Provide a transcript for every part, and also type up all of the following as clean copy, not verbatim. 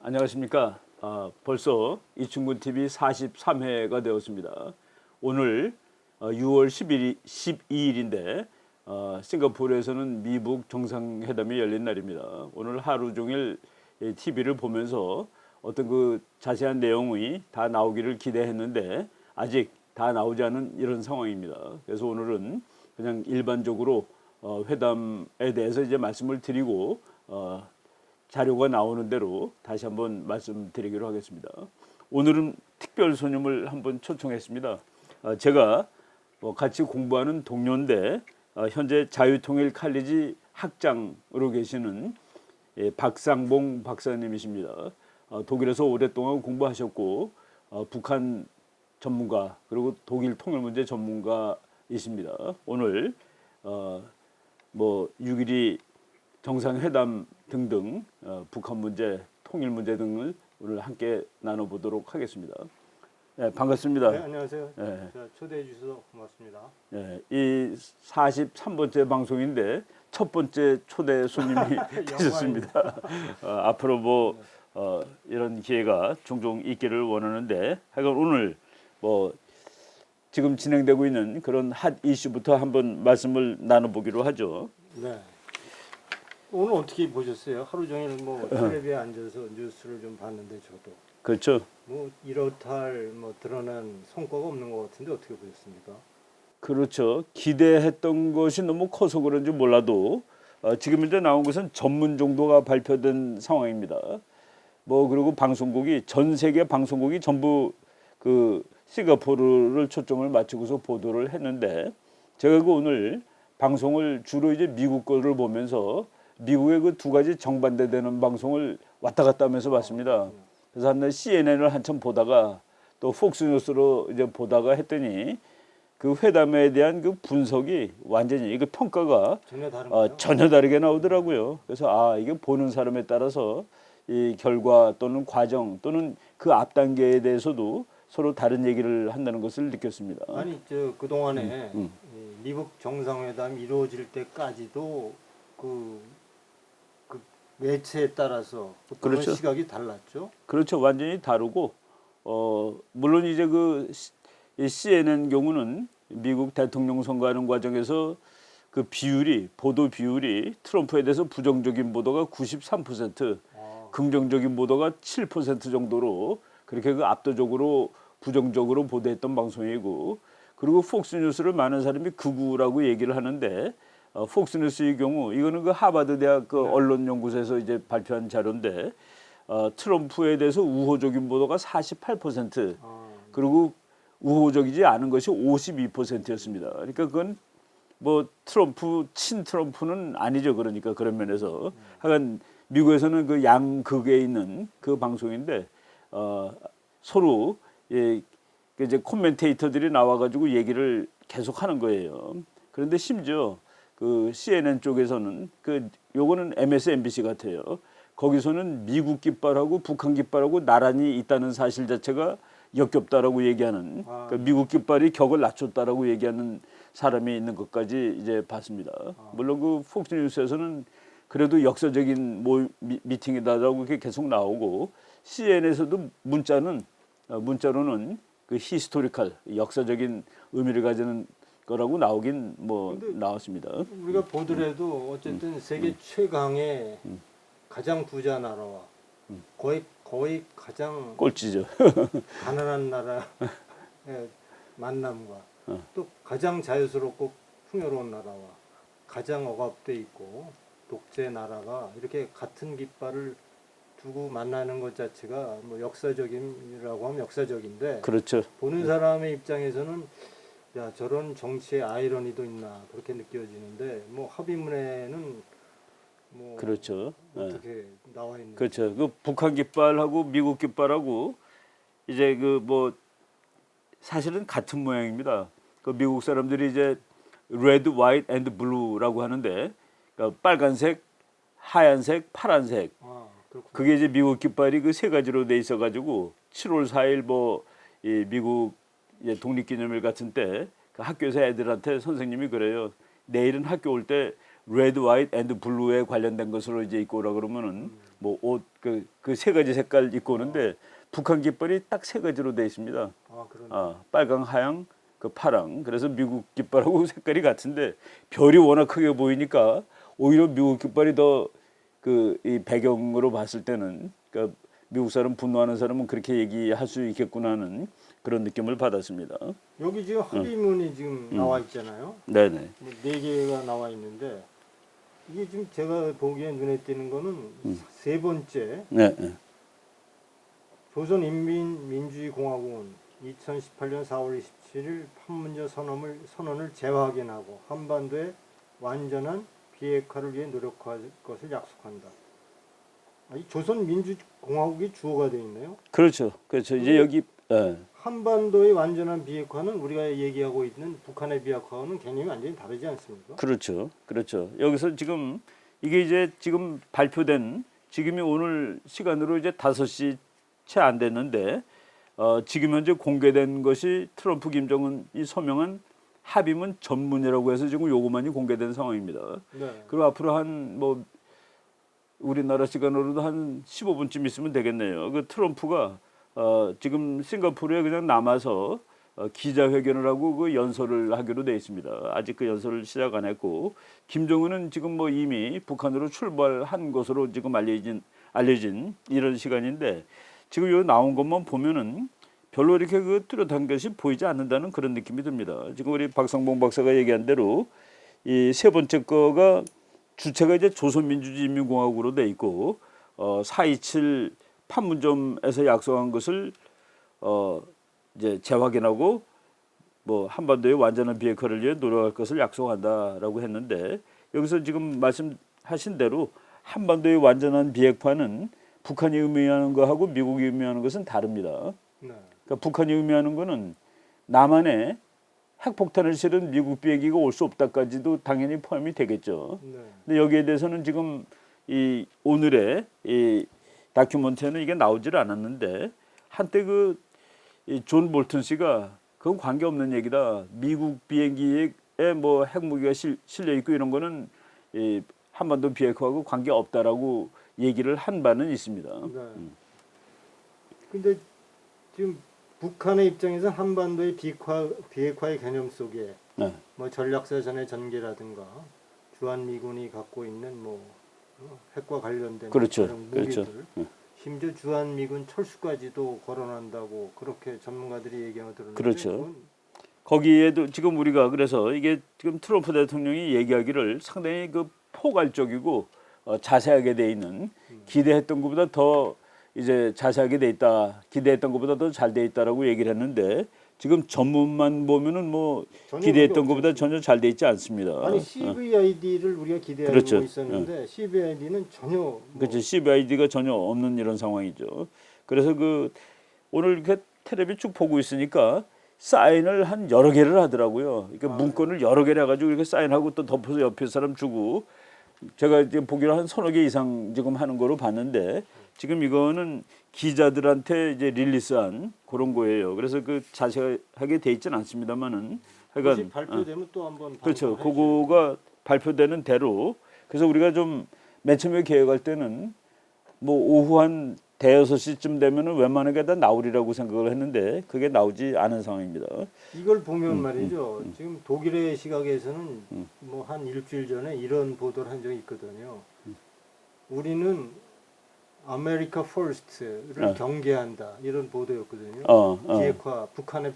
안녕하십니까. 벌써 이충근 TV 43회가 되었습니다. 오늘 6월 12일인데 싱가포르에서는 미북 정상회담이 열린 날입니다. 오늘 하루 종일 TV를 보면서 어떤 그 자세한 내용이 다 나오기를 기대했는데 아직 다 나오지 않은 이런 상황입니다. 그래서 오늘은 그냥 일반적으로 회담에 대해서 이제 말씀을 드리고 자료가 나오는 대로 다시 한번 말씀드리기로 하겠습니다. 오늘은 특별 손님을 한번 초청했습니다. 제가 같이 공부하는 동료인데 현재 자유통일 칼리지 학장으로 계시는 박상봉 박사님이십니다. 독일에서 오랫동안 공부하셨고 북한 전문가 그리고 독일 통일 문제 전문가이십니다. 오늘 6.12 정상회담 등등 북한 문제, 통일 문제 등을 오늘 함께 나눠보도록 하겠습니다. 네, 반갑습니다. 네, 안녕하세요. 네. 초대해 주셔서 고맙습니다. 네, 이 43번째 방송인데 첫 번째 초대 손님이 되셨습니다. 앞으로 이런 기회가 종종 있기를 원하는데 하여간 오늘 지금 진행되고 있는 그런 핫 이슈부터 한번 말씀을 나눠보기로 하죠. 네. 오늘 어떻게 보셨어요? 하루 종일 텔레비에 앉아서 뉴스를 좀 봤는데 저도 그렇죠. 이렇다 할 드러난 성과가 없는 것 같은데 어떻게 보셨습니까? 그렇죠. 기대했던 것이 너무 커서 그런지 몰라도 지금 현재 나온 것은 전문 정도가 발표된 상황입니다. 그리고 방송국이 전 세계 방송국이 전부 그 싱가포르를 초점을 맞추고서 보도를 했는데 제가 오늘 방송을 주로 이제 미국 거를 보면서 미국의 그 두 가지 정반대되는 방송을 왔다 갔다 하면서 봤습니다. 그래서 한날 CNN을 한참 보다가 또 폭스뉴스로 이제 보다가 했더니 그 회담에 대한 그 분석이 완전히 그 평가가 전혀 다르게 나오더라고요. 그래서 이게 보는 사람에 따라서 이 결과 또는 과정 또는 그 앞 단계에 대해서도 서로 다른 얘기를 한다는 것을 느꼈습니다. 아니 그 동안에 미북 정상회담이 이루어질 때까지도 그 매체에 따라서 그런 그렇죠. 시각이 달랐죠. 그렇죠. 완전히 다르고 물론 이제 그 CNN 경우는 미국 대통령 선거하는 과정에서 그 보도 비율이 트럼프에 대해서 부정적인 보도가 93%, 긍정적인 보도가 7% 정도로 그렇게 그 압도적으로 부정적으로 보도했던 방송이고, 그리고 폭스뉴스를 많은 사람이 극우라고 얘기를 하는데 폭스뉴스의 경우 이거는 그 하버드 대학 그 언론연구소에서 이제 발표한 자료인데 트럼프에 대해서 우호적인 보도가 48%, 그리고 우호적이지 않은 것이 52%였습니다. 그러니까 그건 친트럼프는 아니죠. 그러니까 그런 면에서 하여간 미국에서는 그 양극에 있는 그 방송인데 서로 이제 코멘테이터들이 나와가지고 얘기를 계속 하는 거예요. 그런데 심지어 그 CNN 쪽에서는 요거는 MSNBC 같아요. 거기서는 미국 깃발하고 북한 깃발하고 나란히 있다는 사실 자체가 역겹다라고 얘기하는, 그러니까 미국 깃발이 격을 낮췄다라고 얘기하는 사람이 있는 것까지 이제 봤습니다. 물론 그 폭스뉴스에서는 그래도 역사적인 미팅이다라고 그렇게 계속 나오고, CNN에서도 문자로는 그 히스토리컬 역사적인 의미를 가지는 거라고 나오긴 나왔습니다. 우리가 보더라도 어쨌든 세계 최강의 가장 부자 나라와 거의 가장 꼴찌죠. 가난한 나라의 만남과 또 가장 자유스럽고 풍요로운 나라와 가장 억압돼 있고 독재 나라가 이렇게 같은 깃발을 두고 만나는 것 자체가 역사적이라고 하면 역사적인데, 그렇죠. 보는 사람의 입장에서는 야, 저런 정치의 아이러니도 있나 그렇게 느껴지는데 합의문에는 그렇죠. 어떻게 나와 있는지. 그렇죠. 그 북한 깃발하고 미국 깃발하고 이제 사실은 같은 모양입니다. 그 미국 사람들이 이제 red, white and blue라고 하는데 그러니까 빨간색, 하얀색, 파란색. 그게 이제 미국 깃발이 그 세 가지로 돼 있어가지고 7월 4일 이 미국 독립기념일 같은 때 그 학교에서 애들한테 선생님이 그래요. 내일은 학교 올 때 레드, 화이트 앤드 블루에 관련된 것으로 이제 입고 오라 그러면은 뭐 옷 그 세 가지 색깔 입고 오는데 북한 깃발이 딱 세 가지로 돼 있습니다. 아, 그러네. 빨강, 하양, 그 파랑. 그래서 미국 깃발하고 색깔이 같은데 별이 워낙 크게 보이니까 오히려 미국 깃발이 더 그 이 배경으로 봤을 때는 그러니까 미국 사람 분노하는 사람은 그렇게 얘기할 수 있겠구나 하는 그런 느낌을 받았습니다. 여기 지금 합의문이 지금 나와 있잖아요. 네네. 뭐 4개가 나와 있는데 이게 지금 제가 보기에 눈에 띄는 거는 세 번째 네. 네. 조선인민민주주의공화국은 2018년 4월 27일 판문점 선언을 재확인하고 한반도의 완전한 비핵화를 위해 노력할 것을 약속한다. 이 조선민주공화국이 주어가 되어 있네요. 그렇죠. 그렇죠. 이제 여기 한반도의 완전한 비핵화는 우리가 얘기하고 있는 북한의 비핵화와는 개념이 완전히 다르지 않습니까? 그렇죠. 그렇죠. 여기서 지금 이게 이제 지금 발표된 지금이 오늘 시간으로 이제 5시 채 안 됐는데 지금 현재 공개된 것이 트럼프 김정은이 서명한 합의문 전문이라고 해서 지금 요것만이 공개된 상황입니다. 네. 그리고 앞으로 한 뭐 우리나라 시간으로도 한 15분쯤 있으면 되겠네요. 그 트럼프가 지금 싱가포르에 그냥 남아서 기자회견을 하고 그 연설을 하기로 돼 있습니다. 아직 그 연설을 시작 안 했고 김정은은 지금 뭐 이미 북한으로 출발한 것으로 지금 알려진 이런 시간인데 지금 요 나온 것만 보면은 별로 이렇게 그 뚜렷한 것이 보이지 않는다는 그런 느낌이 듭니다. 지금 우리 박상봉 박사가 얘기한 대로 이 세 번째 거가 주체가 이제 조선민주주의인민공화국으로 돼 있고 4.27 판문점에서 약속한 것을 이제 재확인하고 뭐 한반도의 완전한 비핵화를 위해 노력할 것을 약속한다라고 했는데 여기서 지금 말씀하신 대로 한반도의 완전한 비핵화는 북한이 의미하는 거하고 미국이 의미하는 것은 다릅니다. 네. 그러니까 북한이 의미하는 거는 남한에 핵폭탄을 실은 미국 비행기가 올 수 없다까지도 당연히 포함이 되겠죠. 네. 근데 여기에 대해서는 지금 이 오늘의 이 다큐멘터리는 이게 나오질 않았는데 한때 그 존 볼튼 씨가 그건 관계 없는 얘기다. 미국 비행기에 뭐 핵무기가 실려 있고 이런 거는 이 한반도 비핵화하고 관계 없다라고 얘기를 한 바는 있습니다. 네. 근데 지금 북한의 입장에서 한반도의 비핵화의 개념 속에 네. 뭐 전략사전의 전개라든가 주한미군이 갖고 있는 뭐 핵과 관련된 그렇죠. 그런 무기들, 그렇죠. 심지어 주한미군 철수까지도 거론한다고 그렇게 전문가들이 얘기하고 들었는데 그렇죠. 그건 거기에도 지금 우리가 그래서 이게 지금 트럼프 대통령이 얘기하기를 상당히 그 포괄적이고 자세하게 돼 있는 기대했던 것보다 더 이제 자세하게 돼 있다. 기대했던 것보다 더 잘 돼 있다라고 얘기를 했는데 지금 전문만 보면은 뭐 전혀 기대했던 그게 것보다 전혀 잘 돼 있지 않습니다. 아니 CVID를 우리가 기대하고 그렇죠. 있었는데 CVID는 전혀 뭐 그렇죠. CVID가 전혀 없는 이런 상황이죠. 그래서 그 오늘 이렇게 텔레비 쭉 보고 있으니까 사인을 한 여러 개를 하더라고요. 그러니까 문건을 여러 개를 해가지고 이렇게 사인하고 또 덮어서 옆에 사람 주고 제가 이제 보기로 한 3-4개 이상 지금 하는 거로 봤는데 지금 이거는 기자들한테 이제 릴리스한 그런 거예요. 그래서 그 자세하게 돼 있지는 않습니다만은 그것이 하여간 발표되면 또 한번 그렇죠. 방송을 그거가 발표되는 대로 그래서 우리가 좀 맨 처음에 계획할 때는 뭐 오후 한 대여섯 시쯤 되면은 웬만하게 다 나오리라고 생각을 했는데 그게 나오지 않은 상황입니다. 이걸 보면 말이죠. 지금 독일의 시각에서는 뭐 한 일주일 전에 이런 보도를 한 적이 있거든요. 우리는 아메리카 퍼스트를 경계한다 이런 보도였거든요. 비핵화 북한의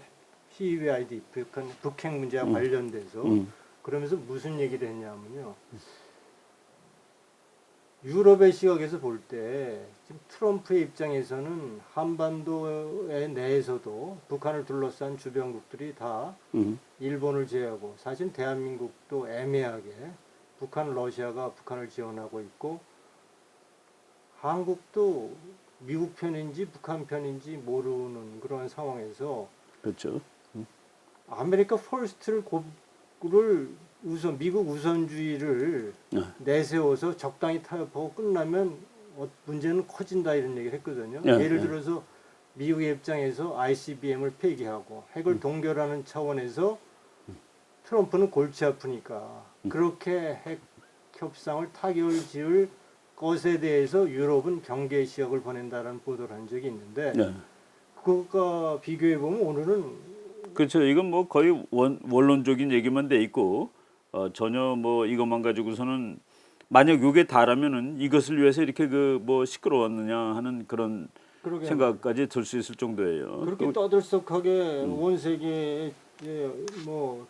CVID 북핵 문제와 관련돼서 그러면서 무슨 얘기를 했냐면요. 유럽의 시각에서 볼 때 지금 트럼프의 입장에서는 한반도의 내에서도 북한을 둘러싼 주변국들이 다 일본을 제외하고 사실 대한민국도 애매하게 러시아가 북한을 지원하고 있고 한국도 미국 편인지 북한 편인지 모르는 그런 상황에서 그렇죠. 아메리카 퍼스트를 미국 우선주의를 내세워서 적당히 타협하고 끝나면 문제는 커진다 이런 얘기를 했거든요. 예를 들어서 미국의 입장에서 ICBM을 폐기하고 핵을 동결하는 차원에서 트럼프는 골치 아프니까 그렇게 핵 협상을 타결지을 것에 대해서 유럽은 경계 시각을 보낸다라는 보도를 한 적이 있는데 네. 그것과 비교해 보면 오늘은 그렇죠. 이건 뭐 거의 원론적인 얘기만 돼 있고 전혀 뭐 이것만 가지고서는 만약 요게 다라면은 이것을 위해서 이렇게 그 뭐 시끄러웠느냐 하는 그런 그러게 생각까지 들 수 있을 정도예요. 그렇게 떠들썩하게 온 세계에 뭐,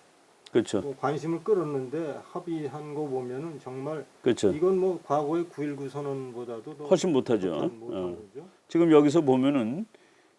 그렇죠. 뭐 관심을 끌었는데 합의한 거 보면은 정말 그렇죠. 이건 뭐 과거의 9.19 선언보다도 더 훨씬 못하죠. 못한 거죠. 지금 여기서 보면은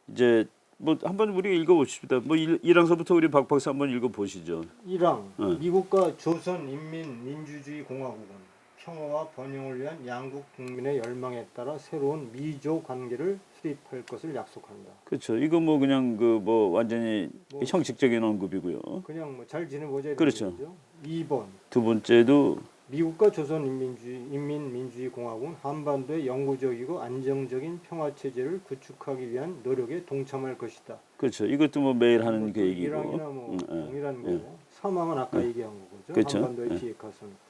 이제 뭐 한번 우리가 읽어봅시다. 뭐 1항서부터 우리 박 박사 한번 읽어보시죠. 1항 어. 미국과 조선인민민주주의 공화국은 평화와 번영을 위한 양국 국민의 열망에 따라 새로운 미조 관계를 수립할 것을 약속한다. 그렇죠. 이거 뭐 그냥 그 뭐 완전히 뭐 형식적인 언급이고요. 그냥 뭐 잘 지내보자 이런 그렇죠. 거죠. 2번 두 번째도 미국과 조선인민민주주의 공화국은 한반도의 영구적이고 안정적인 평화 체제를 구축하기 위한 노력에 동참할 것이다. 그렇죠. 이것도 뭐 매일 하는 그 얘기고. 이랑이나 뭐 동일한 예. 거고. 3항은 아까 얘기한 거죠. 그렇죠. 한반도의 예. 비핵화선.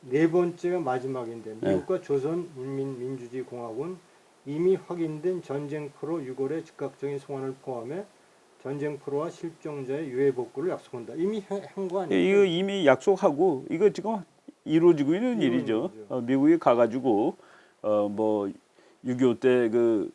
네 번째가 마지막인데 예. 미국과 조선인민민주주의 공화국은 이미 확인된 전쟁 포로 6월의 즉각적인 송환을 포함해 전쟁 포로와 실종자의 유해 복구를 약속한다. 이미 한 거 아니에요? 이거 이미 약속하고 이거 지금 이루어지고 있는 일이죠. 미국이 가가지고 뭐 6.25 때 그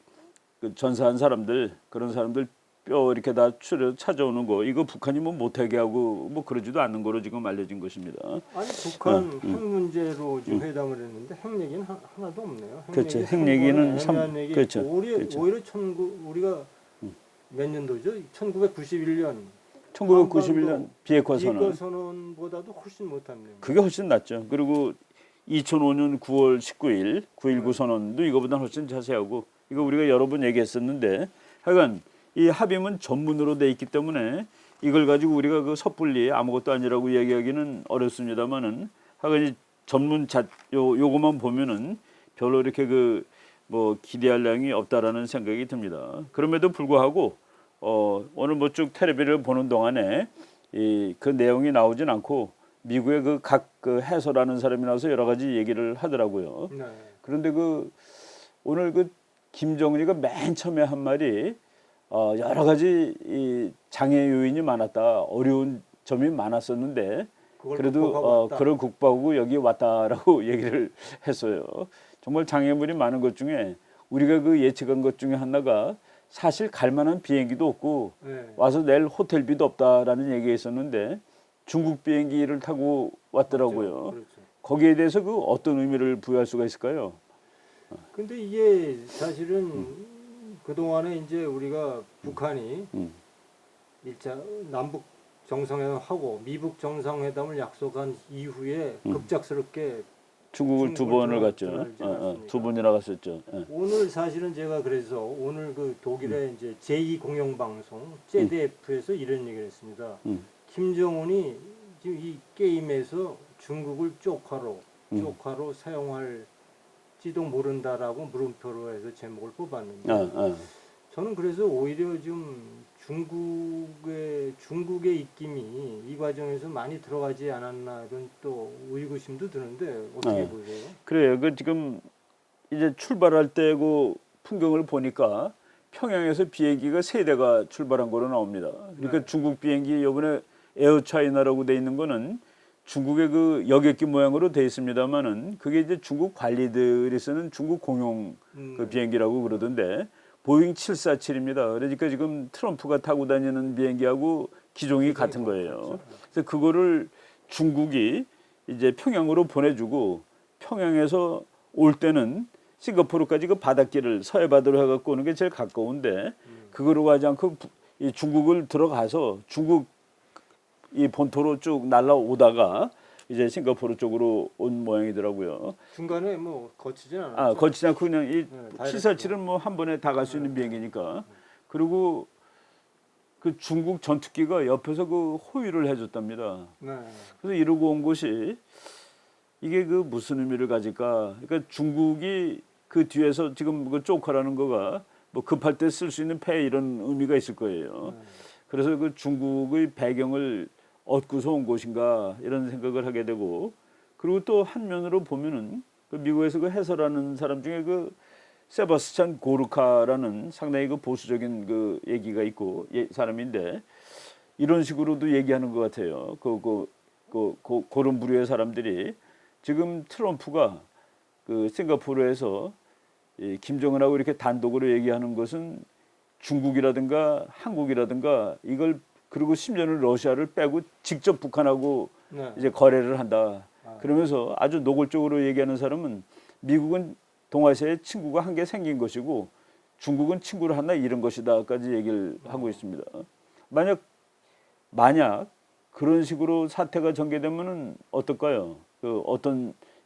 전사한 사람들 그런 사람들 뼈 이렇게 다 찾아오는 거 이거 북한이 뭐 못하게 하고 뭐 그러지도 않는 거로 지금 알려진 것입니다. 아니 북한 핵 문제로 지금 회담을 했는데 핵 얘기는 하나도 없네요. 핵 그렇죠. 얘기 핵 얘기는 애매한 얘기 그렇죠. 있고 오히려 그렇죠. 우리가 몇 년도죠? 1991년 1991년 비핵화 선언. 비핵화 선언보다도 훨씬 못한 내용. 그게 훨씬 낫죠. 그리고 2005년 9월 19일 9.19 선언도 이거보다 훨씬 자세하고 이거 우리가 여러 번 얘기했었는데 하여간 이 합의문 전문으로 돼 있기 때문에 이걸 가지고 우리가 그 섣불리 아무것도 아니라고 얘기하기는 어렵습니다만은 하여간 이 전문 요거만 보면은 별로 이렇게 그 뭐 기대할 양이 없다라는 생각이 듭니다. 그럼에도 불구하고 오늘 뭐 쭉 텔레비를 보는 동안에 그 내용이 나오진 않고 미국의 그 각 그 해설하는 사람이 나와서 여러 가지 얘기를 하더라고요. 네. 그런데 그 오늘 그 김정은이가 맨 처음에 한 말이 여러 가지 이 장애 요인이 많았다, 어려운 점이 많았었는데 그래도 그걸 극복하고 여기 왔다라고 얘기를 했어요. 정말 장애물이 많은 것 중에 우리가 그 예측한 것 중에 하나가 사실 갈 만한 비행기도 없고 와서 낼 호텔비도 없다라는 얘기가 있었는데 중국 비행기를 타고 왔더라고요. 그렇죠. 거기에 대해서 그 어떤 의미를 부여할 수가 있을까요? 근데 이게 사실은 그동안에 이제 우리가 북한이 일자 남북 정상회담 하고 미북 정상회담을 약속한 이후에 급작스럽게 중국을 두 번을 갔죠. 떠나지 않았습니까? 두 번이나 갔었죠. 오늘 사실은 제가 그래서 오늘 그 독일의 이제 제2 공영방송 ZDF에서 이런 얘기를 했습니다. 김정은이 지금 이 게임에서 중국을 쪽화로 사용할지도 모른다라고 물음표로 해서 제목을 뽑았는데 저는 그래서 오히려 좀 중국의 입김이 이 과정에서 많이 들어가지 않았나 이런 또 의구심도 드는데 어떻게 보세요? 그래요. 그 지금 이제 출발할 때고 풍경을 보니까 평양에서 비행기가 3대가 출발한 거로 나옵니다. 그러니까 중국 비행기 이번에 에어차이나라고 돼 있는 거는 중국의 그 여객기 모양으로 돼 있습니다만은 그게 이제 중국 관리들이 쓰는 중국 공용 그 비행기라고 그러던데 보잉 747입니다. 그러니까 지금 트럼프가 타고 다니는 비행기하고 기종이 같은 거예요. 그래서 그거를 중국이 이제 평양으로 보내주고 평양에서 올 때는 싱가포르까지 그 바닷길을 서해 바다로 해갖고 오는 게 제일 가까운데 그거로 가지 않고 이 중국을 들어가서 중국 이 본토로 쭉 날아오다가 이제 싱가포르 쪽으로 온 모양이더라고요. 중간에 뭐 거치진 않았죠. 거치지 않고 그냥 이 다이렉트. 747은 뭐 한 번에 다 갈 수 있는 비행기니까. 그리고 그 중국 전투기가 옆에서 그 호위를 해줬답니다. 네. 그래서 이러고 온 곳이 이게 그 무슨 의미를 가질까? 그러니까 중국이 그 뒤에서 지금 그 쪼카라는 거가 뭐 급할 때 쓸 수 있는 폐 이런 의미가 있을 거예요. 그래서 그 중국의 배경을 얻고서 온 곳인가 이런 생각을 하게 되고 그리고 또 한면으로 보면은 그 미국에서 그 해설하는 사람 중에 그 세바스찬 고르카라는 상당히 그 보수적인 그 얘기가 있고 사람인데 이런 식으로도 얘기하는 것 같아요. 그런 부류의 사람들이 지금 트럼프가 그 싱가포르에서 이 김정은하고 이렇게 단독으로 얘기하는 것은 중국이라든가 한국이라든가 이걸 그리고 심지어는 러시아를 빼고 직접 북한하고 네. 이제 거래를 한다. 아. 그러면서 아주 노골적으로 얘기하는 사람은 미국은 동아시아에 친구가 한 개 생긴 것이고 중국은 친구를 하나 잃은 것이다까지 얘기를 하고 있습니다. 만약 그런 식으로 사태가 전개되면은 어떨까요?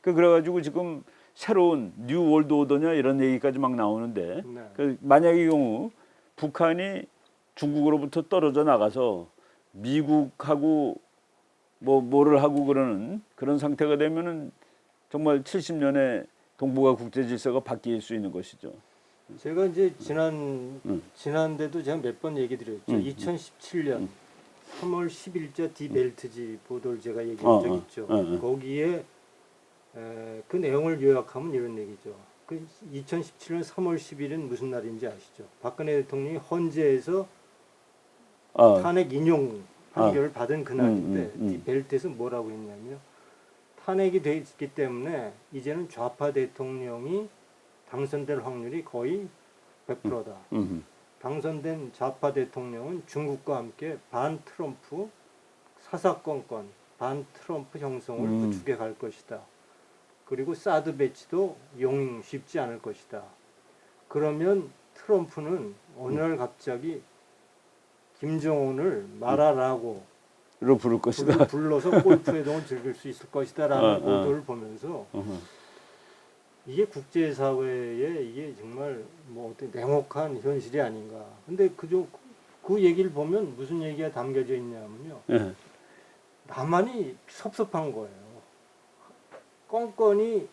그래가지고 지금 새로운 뉴 월드 오더냐 이런 얘기까지 막 나오는데 네. 그 만약의 경우 북한이 중국으로부터 떨어져 나가서 미국하고 뭐를 하고 그러는 그런 상태가 되면은 정말 70년의 동북아 국제 질서가 바뀔 수 있는 것이죠. 제가 이제 지난데도 제가 몇 번 얘기 드렸죠. 2017년 3월 10일자 디벨트지 보도를 제가 얘기한 적 있죠. 거기에 그 내용을 요약하면 이런 얘기죠. 그 2017년 3월 10일은 무슨 날인지 아시죠? 박근혜 대통령이 헌재에서 탄핵 인용 판결을 받은 그날인데 디벨트에서 뭐라고 했냐면요. 탄핵이 됐기 때문에 이제는 좌파 대통령이 당선될 확률이 거의 100%다. 당선된 좌파 대통령은 중국과 함께 반 트럼프 사사건건 반 트럼프 형성을 구축해 갈 것이다. 그리고 사드 배치도 용 쉽지 않을 것이다. 그러면 트럼프는 어느 날 갑자기 김정은을 말하라고 로 부를 것이다. 불러서 골프회동을 즐길 수 있을 것이다라는 보도를 보면서 이게 국제사회에 이게 정말 뭐 어떤 냉혹한 현실이 아닌가. 근데 그 얘기를 보면 무슨 얘기가 담겨져 있냐면요. 나만이 섭섭한 거예요. 껌껌이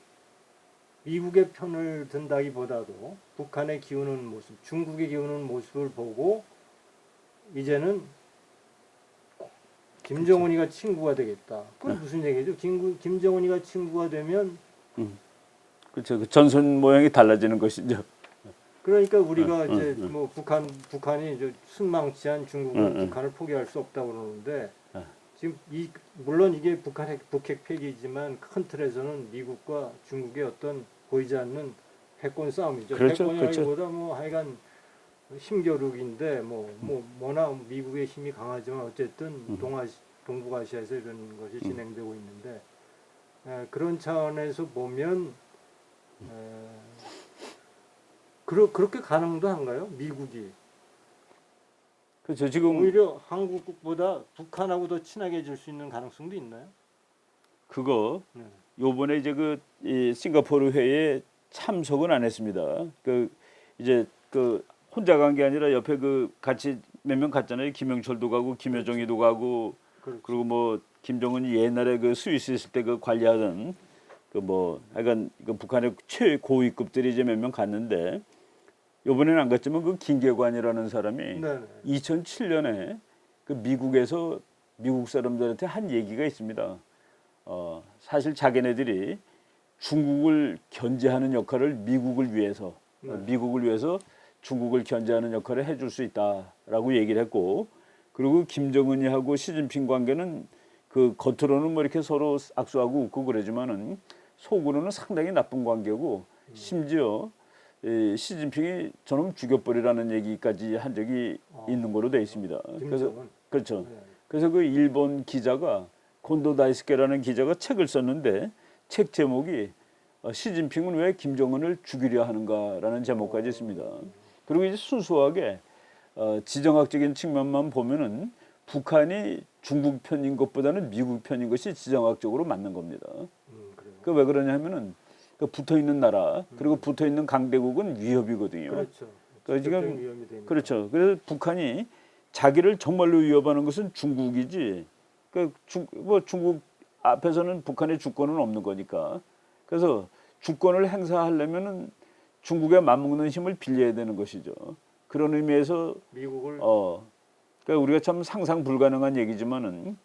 미국의 편을 든다기보다도 북한의 기우는 모습, 중국의 기우는 모습을 보고 이제는 김정은이가 친구가 되겠다. 그건 무슨 얘기죠? 김정은이가 친구가 되면 그렇죠. 그 전선 모양이 달라지는 것이죠. 그러니까 우리가 이제 뭐 북한이 이제 순망치한 중국은 북한을 포기할 수 없다고 그러는데 지금 물론 이게 북핵 폐기지만 큰 틀에서는 미국과 중국의 어떤 보이지 않는 패권 싸움이죠. 그렇죠, 패권이라기보다 뭐 하여간 힘겨루기인데 워낙 미국의 힘이 강하지만 어쨌든 동북아시아에서 이런 것이 진행되고 있는데 그런 차원에서 보면 그렇게 가능도 한가요? 미국이 그렇죠. 지금 오히려 한국보다 북한하고 더 친하게 질 수 있는 가능성도 있나요? 그거 네. 요번에 이제 이 싱가포르 회의에 참석은 안 했습니다. 이제 혼자 간 게 아니라 옆에 같이 몇 명 갔잖아요. 김영철도 가고 김여정이도 가고 그렇죠. 그리고 뭐 김정은이 옛날에 스위스 있을 때 관리하던 하여간 북한의 최고위급들이 이제 몇 명 갔는데 요번에는 안 갔지만 김계관이라는 사람이 네네. 2007년에 미국에서 미국 사람들한테 한 얘기가 있습니다. 사실 자기네들이 중국을 견제하는 역할을 미국을 위해서 중국을 견제하는 역할을 해줄 수 있다라고 얘기를 했고 그리고 김정은이하고 시진핑 관계는 겉으로는 뭐 이렇게 서로 악수하고 웃고 그러지만은 속으로는 상당히 나쁜 관계고 심지어 시진핑이 저놈 죽여버리라는 얘기까지 한 적이 있는 거로 되어 있습니다. 그래서 그렇죠. 네. 그래서 일본 기자가 곤도 다이스케라는 기자가 책을 썼는데 책 제목이 시진핑은 왜 김정은을 죽이려 하는가라는 제목까지 있습니다. 그리고 이제 순수하게 지정학적인 측면만 보면은 북한이 중국 편인 것보다는 미국 편인 것이 지정학적으로 맞는 겁니다. 왜 그러냐면은 붙어 있는 나라 그리고 붙어 있는 강대국은 위협이거든요. 그렇죠. 지금 위험이 되니까. 그렇죠. 그래서 북한이 자기를 정말로 위협하는 것은 중국이지. 중국 앞에서는 북한의 주권은 없는 거니까. 그래서 주권을 행사하려면은 중국에 맞먹는 힘을 빌려야 되는 것이죠. 그런 의미에서 미국을 그러니까 우리가 참 상상 불가능한 얘기지만은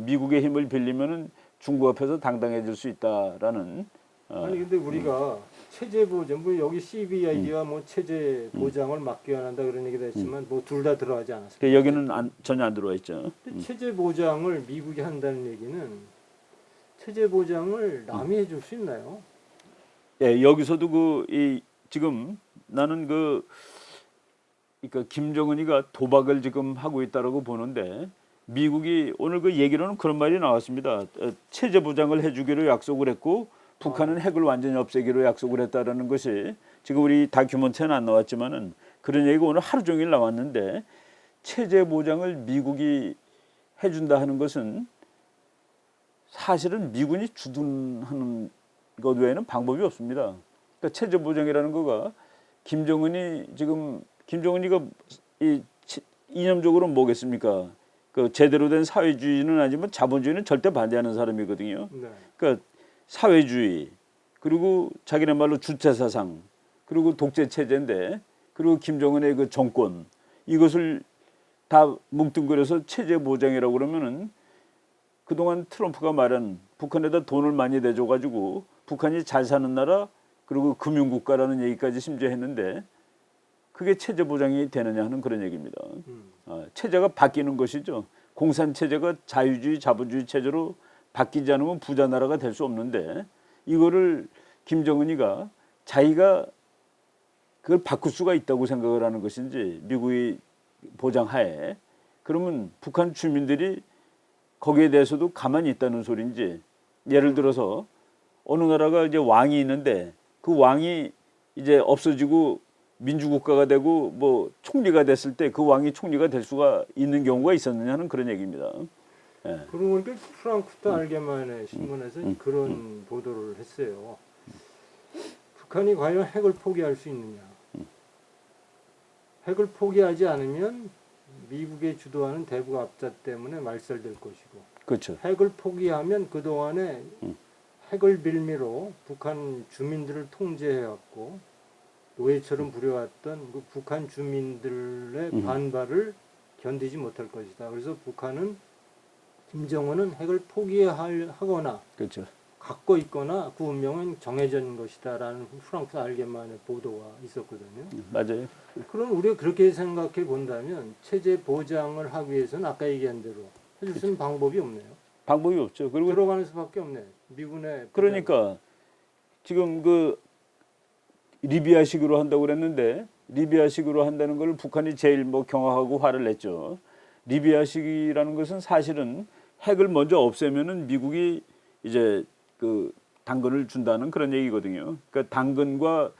미국의 힘을 빌리면은 중국 앞에서 당당해질 수 있다라는. 아니 근데 우리가 체제 보장, 뭐 여기 CBID와 뭐 체제 보장을 맡겨야 한다 그런 얘기도 했지만 뭐 둘 다 들어가지 않았습니까? 여기는 전혀 안 들어와 있죠. 근데 체제 보장을 미국이 한다는 얘기는 체제 보장을 남이 해줄 수 있나요? 예, 여기서도 지금 나는 그러니까 김정은이가 도박을 지금 하고 있다라고 보는데 미국이 오늘 그 얘기로는 그런 말이 나왔습니다. 체제 보장을 해주기로 약속을 했고 북한은 핵을 완전히 없애기로 약속을 했다라는 것이 지금 우리 다큐멘터리는 안 나왔지만은 그런 얘기가 오늘 하루 종일 나왔는데 체제 보장을 미국이 해준다 하는 것은 사실은 미군이 주둔하는 것 외에는 방법이 없습니다. 그러니까 체제 보장이라는 거가 김정은이가 이념적으로 뭐겠습니까? 그 제대로 된 사회주의는 아니지만 자본주의는 절대 반대하는 사람이거든요. 네. 그러니까 사회주의 그리고 자기네 말로 주체 사상 그리고 독재 체제인데 그리고 김정은의 그 정권 이것을 다 뭉뚱그려서 체제 보장이라고 그러면은 그동안 트럼프가 말한 북한에다 돈을 많이 내줘가지고 북한이 잘 사는 나라 그리고 금융국가라는 얘기까지 심지어 했는데 그게 체제 보장이 되느냐 하는 그런 얘기입니다. 체제가 바뀌는 것이죠. 공산체제가 자유주의 자본주의 체제로 바뀌지 않으면 부자 나라가 될 수 없는데 이거를 김정은이가 자기가 그걸 바꿀 수가 있다고 생각을 하는 것인지 미국이 보장하에 그러면 북한 주민들이 거기에 대해서도 가만히 있다는 소리인지 예를 들어서 어느 나라가 이제 왕이 있는데 그 왕이 이제 없어지고 민주국가가 되고 뭐 총리가 됐을 때 그 왕이 총리가 될 수가 있는 경우가 있었느냐는 그런 얘기입니다. 예. 그러고 보니까 프랑크푸르트 알게마인의 신문에서 그런 보도를 했어요. 북한이 과연 핵을 포기할 수 있느냐. 핵을 포기하지 않으면 미국의 주도하는 대북 압사 때문에 말살될 것이고 그렇죠. 핵을 포기하면 그동안에 핵을 빌미로 북한 주민들을 통제해왔고 노예처럼 부려왔던 그 북한 주민들의 반발을 견디지 못할 것이다. 그래서 북한은 김정은은 핵을 포기하거나 그렇죠. 갖고 있거나 그 운명은 정해져 있는 것이다라는 프랑크푸르트 알게마인의 보도가 있었거든요. 맞아요. 그럼 우리가 그렇게 생각해 본다면 체제 보장을 하기 위해서는 아까 얘기한 대로 해줄 수 있는 방법이 없네요. 방법이 없죠. 그리고 들어가는 수밖에 없네. 미군의 그러니까 지금 그 리비아식으로 한다고 그랬는데 리비아식으로 한다는 걸 북한이 제일 뭐 경악하고 화를 냈죠. 리비아식이라는 것은 사실은 핵을 먼저 없애면은 미국이 이제 그 당근을 준다는 그런 얘기거든요. 그러니까 당근과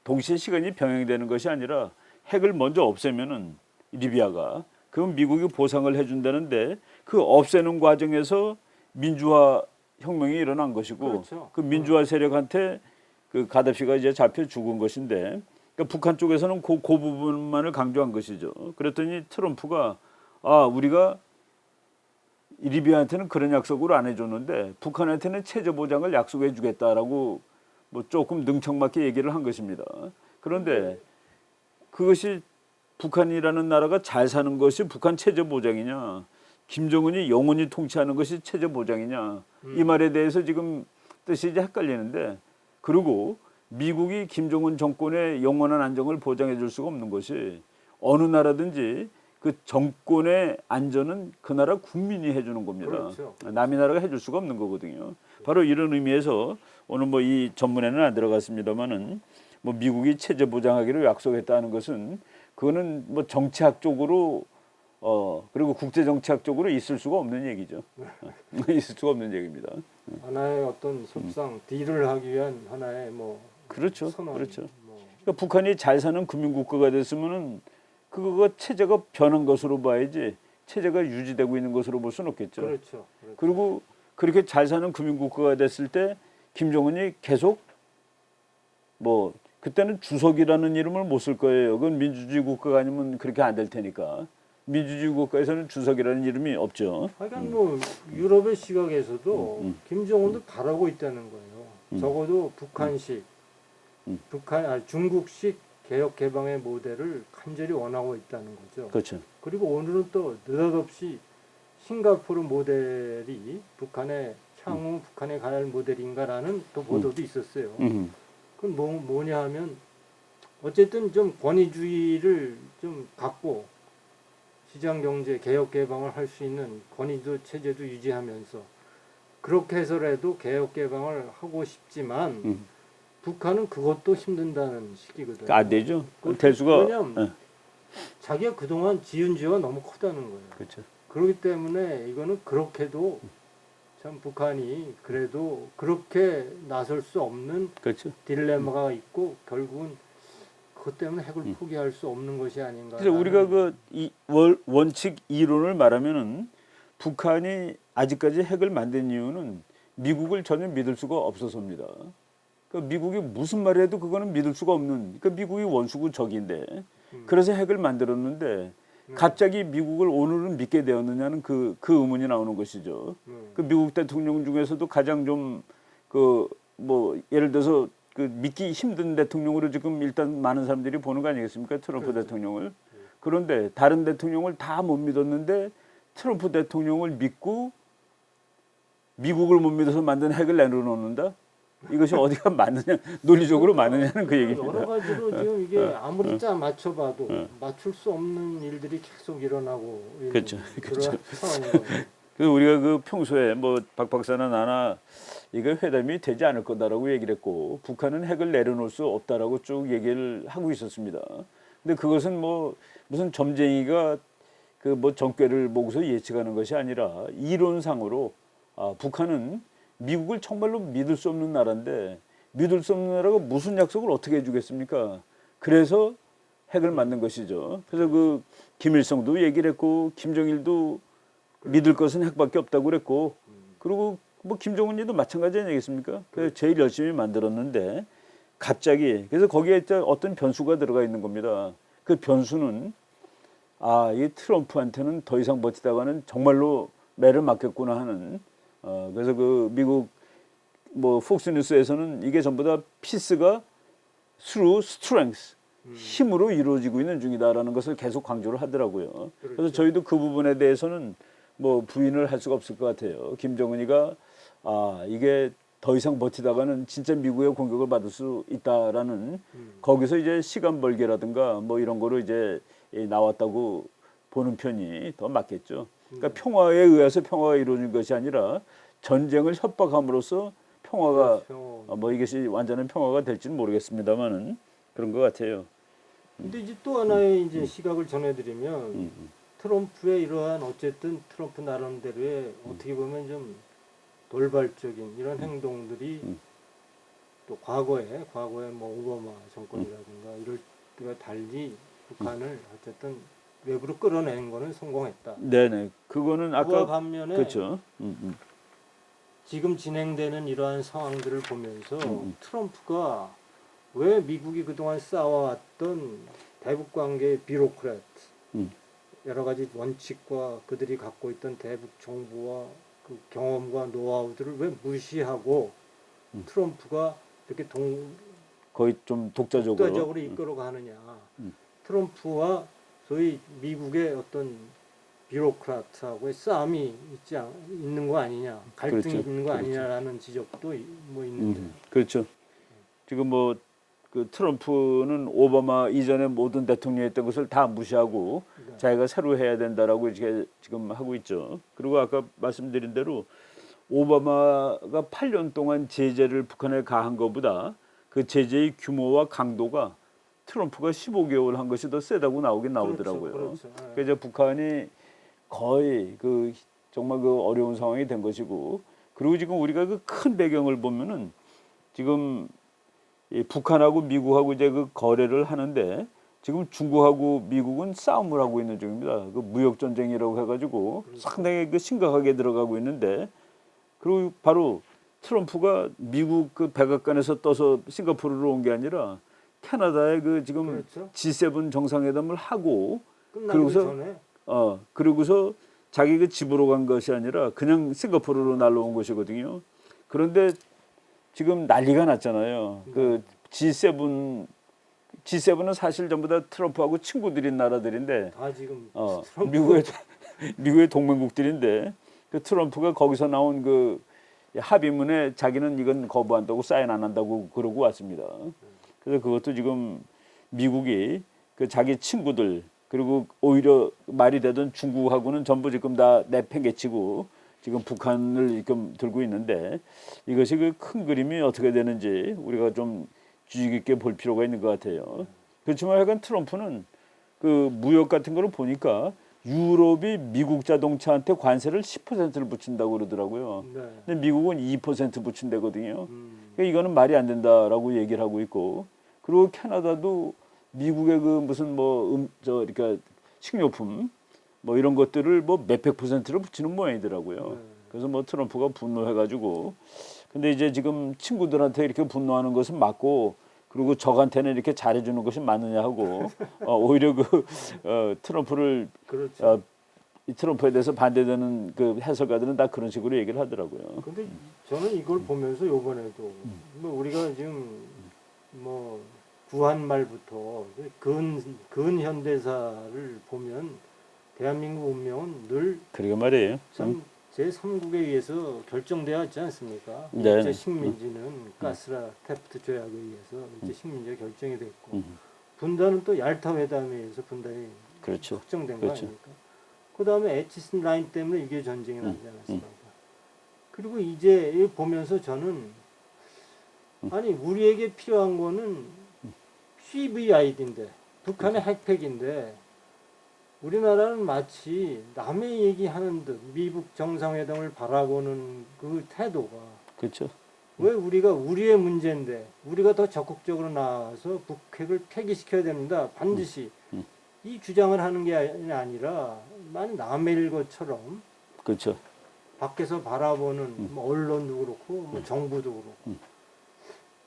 동시에 시간이 병행되는 것이 아니라 핵을 먼저 없애면은 리비아가 그럼 미국이 보상을 해준다는데 그 없애는 과정에서 민주화 혁명이 일어난 것이고 그렇죠. 그 민주화 세력한테 그 가다피가 이제 잡혀 죽은 것인데 그러니까 북한 쪽에서는 그 부분만을 강조한 것이죠. 그랬더니 트럼프가 우리가 리비아한테는 그런 약속을 안 해줬는데 북한한테는 체제 보장을 약속해 주겠다라고 뭐 조금 능청맞게 얘기를 한 것입니다. 그런데 그것이 북한이라는 나라가 잘 사는 것이 북한 체제 보장이냐 김정은이 영원히 통치하는 것이 체제 보장이냐 이 말에 대해서 지금 뜻이 이제 헷갈리는데 그리고 미국이 김정은 정권의 영원한 안정을 보장해 줄 수가 없는 것이 어느 나라든지 그 정권의 안전은 그 나라 국민이 해주는 겁니다. 그렇죠. 남의 나라가 해줄 수가 없는 거거든요. 바로 이런 의미에서 오늘 뭐 이 전문에는 안 들어갔습니다만은 뭐 미국이 체제 보장하기로 약속했다는 것은 그거는 뭐 정치학적으로 그리고 국제 정치학적으로 있을 수가 없는 얘기죠. 있을 수가 없는 얘기입니다. 하나의 어떤 속상 딜을 하기 위한 하나의 뭐 그렇죠. 선언, 그렇죠. 뭐. 그러니까 북한이 잘 사는 금융국가가 됐으면은 그거가 체제가 변한 것으로 봐야지 체제가 유지되고 있는 것으로 볼 수는 없겠죠. 그렇죠. 그렇죠. 그리고 그렇게 잘 사는 금융국가가 됐을 때 김정은이 계속 뭐 그때는 주석이라는 이름을 못 쓸 거예요. 그건 민주주의 국가가 아니면 그렇게 안 될 테니까. 민주주의 국가에서는 주석이라는 이름이 없죠. 그러니까 뭐 유럽의 시각에서도 김정은도 바라고 있다는 거예요. 적어도 북한식, 중국식 개혁 개방의 모델을 간절히 원하고 있다는 거죠. 그렇죠. 그리고 오늘은 또 느닷없이 싱가포르 모델이 북한의 향후 북한에 가야 할 모델인가라는 또 보도도 있었어요. 그건 뭐냐 하면 어쨌든 좀 권위주의를 좀 갖고 시장 경제 개혁 개방을 할 수 있는 권위도 체제도 유지하면서 그렇게 해서라도 개혁 개방을 하고 싶지만 북한은 그것도 힘든다는 시기거든요. 안 되죠. 될 수가. 왜냐면 자기가 그동안 지은 죄가 너무 크다는 거예요. 그렇죠. 그렇기 때문에 이거는 그렇게도 참 북한이 그래도 그렇게 나설 수 없는 그렇죠. 딜레마가 있고 결국은 그것 때문에 핵을 포기할 수 없는 것이 아닌가. 그래서 우리가 원칙 이론을 말하면은 북한이 아직까지 핵을 만든 이유는 미국을 전혀 믿을 수가 없어서입니다. 그러니까 미국이 무슨 말을 해도 그거는 믿을 수가 없는. 그러니까 미국이 원수고 적인데 그래서 핵을 만들었는데 갑자기 미국을 오늘은 믿게 되었느냐는 그 의문이 나오는 것이죠. 그 미국 대통령 중에서도 가장 좀 뭐 예를 들어서 그 믿기 힘든 대통령으로 지금 일단 많은 사람들이 보는 거 아니겠습니까? 트럼프 그렇죠. 대통령을. 그런데 다른 대통령을 다 못 믿었는데 트럼프 대통령을 믿고 미국을 못 믿어서 만든 핵을 내놓는다? 이것이 어디가 맞느냐, 논리적으로 맞느냐는 그 얘기입니다. 여러 가지로 지금 이게 아무리 짜 맞춰봐도 맞출 수 없는 일들이 계속 일어나고 있는 그렇죠. 그런 그렇죠. 상황인 거예요. 그래서 우리가 그 평소에 뭐 박 박사나 나나 이거 회담이 되지 않을 거다라고 얘기를 했고 북한은 핵을 내려놓을 수 없다라고 쭉 얘기를 하고 있었습니다. 근데 그것은 뭐 무슨 점쟁이가 그 뭐 정꾀를 보고서 예측하는 것이 아니라 이론상으로 북한은 미국을 정말로 믿을 수 없는 나라인데 믿을 수 없는 나라가 무슨 약속을 어떻게 해주겠습니까? 그래서 핵을 만든 것이죠. 그래서 그 김일성도 얘기를 했고 김정일도 믿을 것은 핵밖에 없다고 그랬고 그리고 뭐 김정은이도 마찬가지 아니겠습니까? 그래서 제일 열심히 만들었는데 갑자기 그래서 거기에 어떤 변수가 들어가 있는 겁니다. 그 변수는 이 트럼프한테는 더 이상 버티다가는 정말로 매를 맞겠구나 하는 그래서 그 미국 뭐 폭스뉴스에서는 이게 전부 다 피스가 through strength 힘으로 이루어지고 있는 중이다라는 것을 계속 강조를 하더라고요. 그래서 그렇죠. 저희도 그 부분에 대해서는 뭐 부인을 할 수가 없을 것 같아요. 김정은이가 이게 더 이상 버티다가는 진짜 미국의 공격을 받을 수 있다라는 거기서 이제 시간 벌기라든가 뭐 이런 거로 이제 나왔다고 보는 편이 더 맞겠죠. 그러니까 평화에 의해서 평화가 이루어진 것이 아니라 전쟁을 협박함으로써 평화가 그렇죠. 뭐 이것이 완전한 평화가 될지는 모르겠습니다만은 그런 것 같아요. 근데 이제 또 하나의 이제 시각을 전해드리면 트럼프의 이러한 어쨌든 트럼프 나름대로의 어떻게 보면 좀 돌발적인 이런 행동들이 또 과거에 뭐 오바마 정권이라든가 이럴 때와 달리 북한을 어쨌든 외부로 끌어내는 거는 성공했다. 네네. 그거는 그와 아까 반면에 그렇죠. 지금 진행되는 이러한 상황들을 보면서 트럼프가 왜 미국이 그동안 쌓아왔던 대북 관계의 비로크래트 여러 가지 원칙과 그들이 갖고 있던 대북 정부와 그 경험과 노하우들을 왜 무시하고 트럼프가 이렇게 거의 좀 독자적으로 이끌어가느냐. 트럼프와 소위 미국의 어떤 비로크라트하고의 싸움이 있는 거 아니냐, 갈등이 그렇죠. 있는 거 그렇죠. 아니냐라는 지적도 뭐 있는데. 그렇죠. 지금 뭐 그 트럼프는 오바마 이전에 모든 대통령이 했던 것을 다 무시하고 네. 자기가 새로 해야 된다라고 이렇게 지금 하고 있죠. 그리고 아까 말씀드린 대로 오바마가 8년 동안 제재를 북한에 가한 것보다 그 제재의 규모와 강도가 트럼프가 15개월 한 것이 더 세다고 나오더라고요. 그렇죠. 그래서 이제 북한이 거의 그 정말 그 어려운 상황이 된 것이고 그리고 지금 우리가 그 큰 배경을 보면은 지금 이 북한하고 미국하고 이제 그 거래를 하는데 지금 중국하고 미국은 싸움을 하고 있는 중입니다. 그 무역 전쟁이라고 해가지고 상당히 그 심각하게 들어가고 있는데 그리고 바로 트럼프가 미국 그 백악관에서 떠서 싱가포르로 온 게 아니라 캐나다에 그 지금 그렇죠. G7 정상회담을 하고 끝나기 전에 그러고서 자기 그 집으로 간 것이 아니라 그냥 싱가포르로 날라온 것이거든요. 그런데 지금 난리가 났잖아요. 그 G7은 사실 전부 다 트럼프하고 친구들인 나라들인데 다 지금 미국의 동맹국들인데 그 트럼프가 거기서 나온 그 합의문에 자기는 이건 거부한다고 사인 안 한다고 그러고 왔습니다. 그래서 그것도 지금 미국이 그 자기 친구들 그리고 오히려 말이 되던 중국하고는 전부 지금 다 내팽개치고 지금 북한을 지금 들고 있는데 이것이 그 큰 그림이 어떻게 되는지 우리가 좀 주의 깊게 볼 필요가 있는 것 같아요. 그렇지만 약간 트럼프는 그 무역 같은 거를 보니까 유럽이 미국 자동차한테 관세를 10%를 붙인다고 그러더라고요. 네. 근데 미국은 2% 붙인다거든요. 그러니까 이거는 말이 안 된다라고 얘기를 하고 있고 그리고 캐나다도 미국의 그 무슨 뭐 그러니까 식료품 뭐 이런 것들을 뭐 몇백 %를 붙이는 모양이더라고요. 네. 그래서 뭐 트럼프가 분노해가지고 근데 이제 지금 친구들한테 이렇게 분노하는 것은 맞고 그리고 적한테는 이렇게 잘해주는 것이 맞느냐 하고 오히려 그 트럼프를 그렇죠. 이 트럼프에 대해서 반대되는 그 해설가들은 다 그런 식으로 얘기를 하더라고요. 근데 저는 이걸 보면서 요번에도 뭐 우리가 지금 뭐 구한 말부터 근현대사를 보면 대한민국 운명은 늘 그러게 말이에요. 제3국에 의해서 결정되어 있지 않습니까? 네. 일제 식민지는 가스라 테프트 조약에 의해서 일제 식민지가 결정이 됐고 분단은 또 얄타 회담에 의해서 분단이 그렇죠. 확정된 그렇죠. 거 아닙니까? 그 다음에 에치슨 라인 때문에 이게 전쟁이 나지 않았습니까? 그리고 이제 보면서 저는 아니 우리에게 필요한 거는 CVID인데 북한의 핵핵인데 우리나라는 마치 남의 얘기하는 듯 미국 정상회담을 바라보는 그 태도가 그렇죠. 왜 우리가 우리의 문제인데 우리가 더 적극적으로 나와서 북핵을 폐기시켜야 됩니다. 반드시 이 주장을 하는 게 아니라 많이 남의 일 것처럼 그렇죠. 밖에서 바라보는 뭐 언론도 그렇고 뭐 정부도 그렇고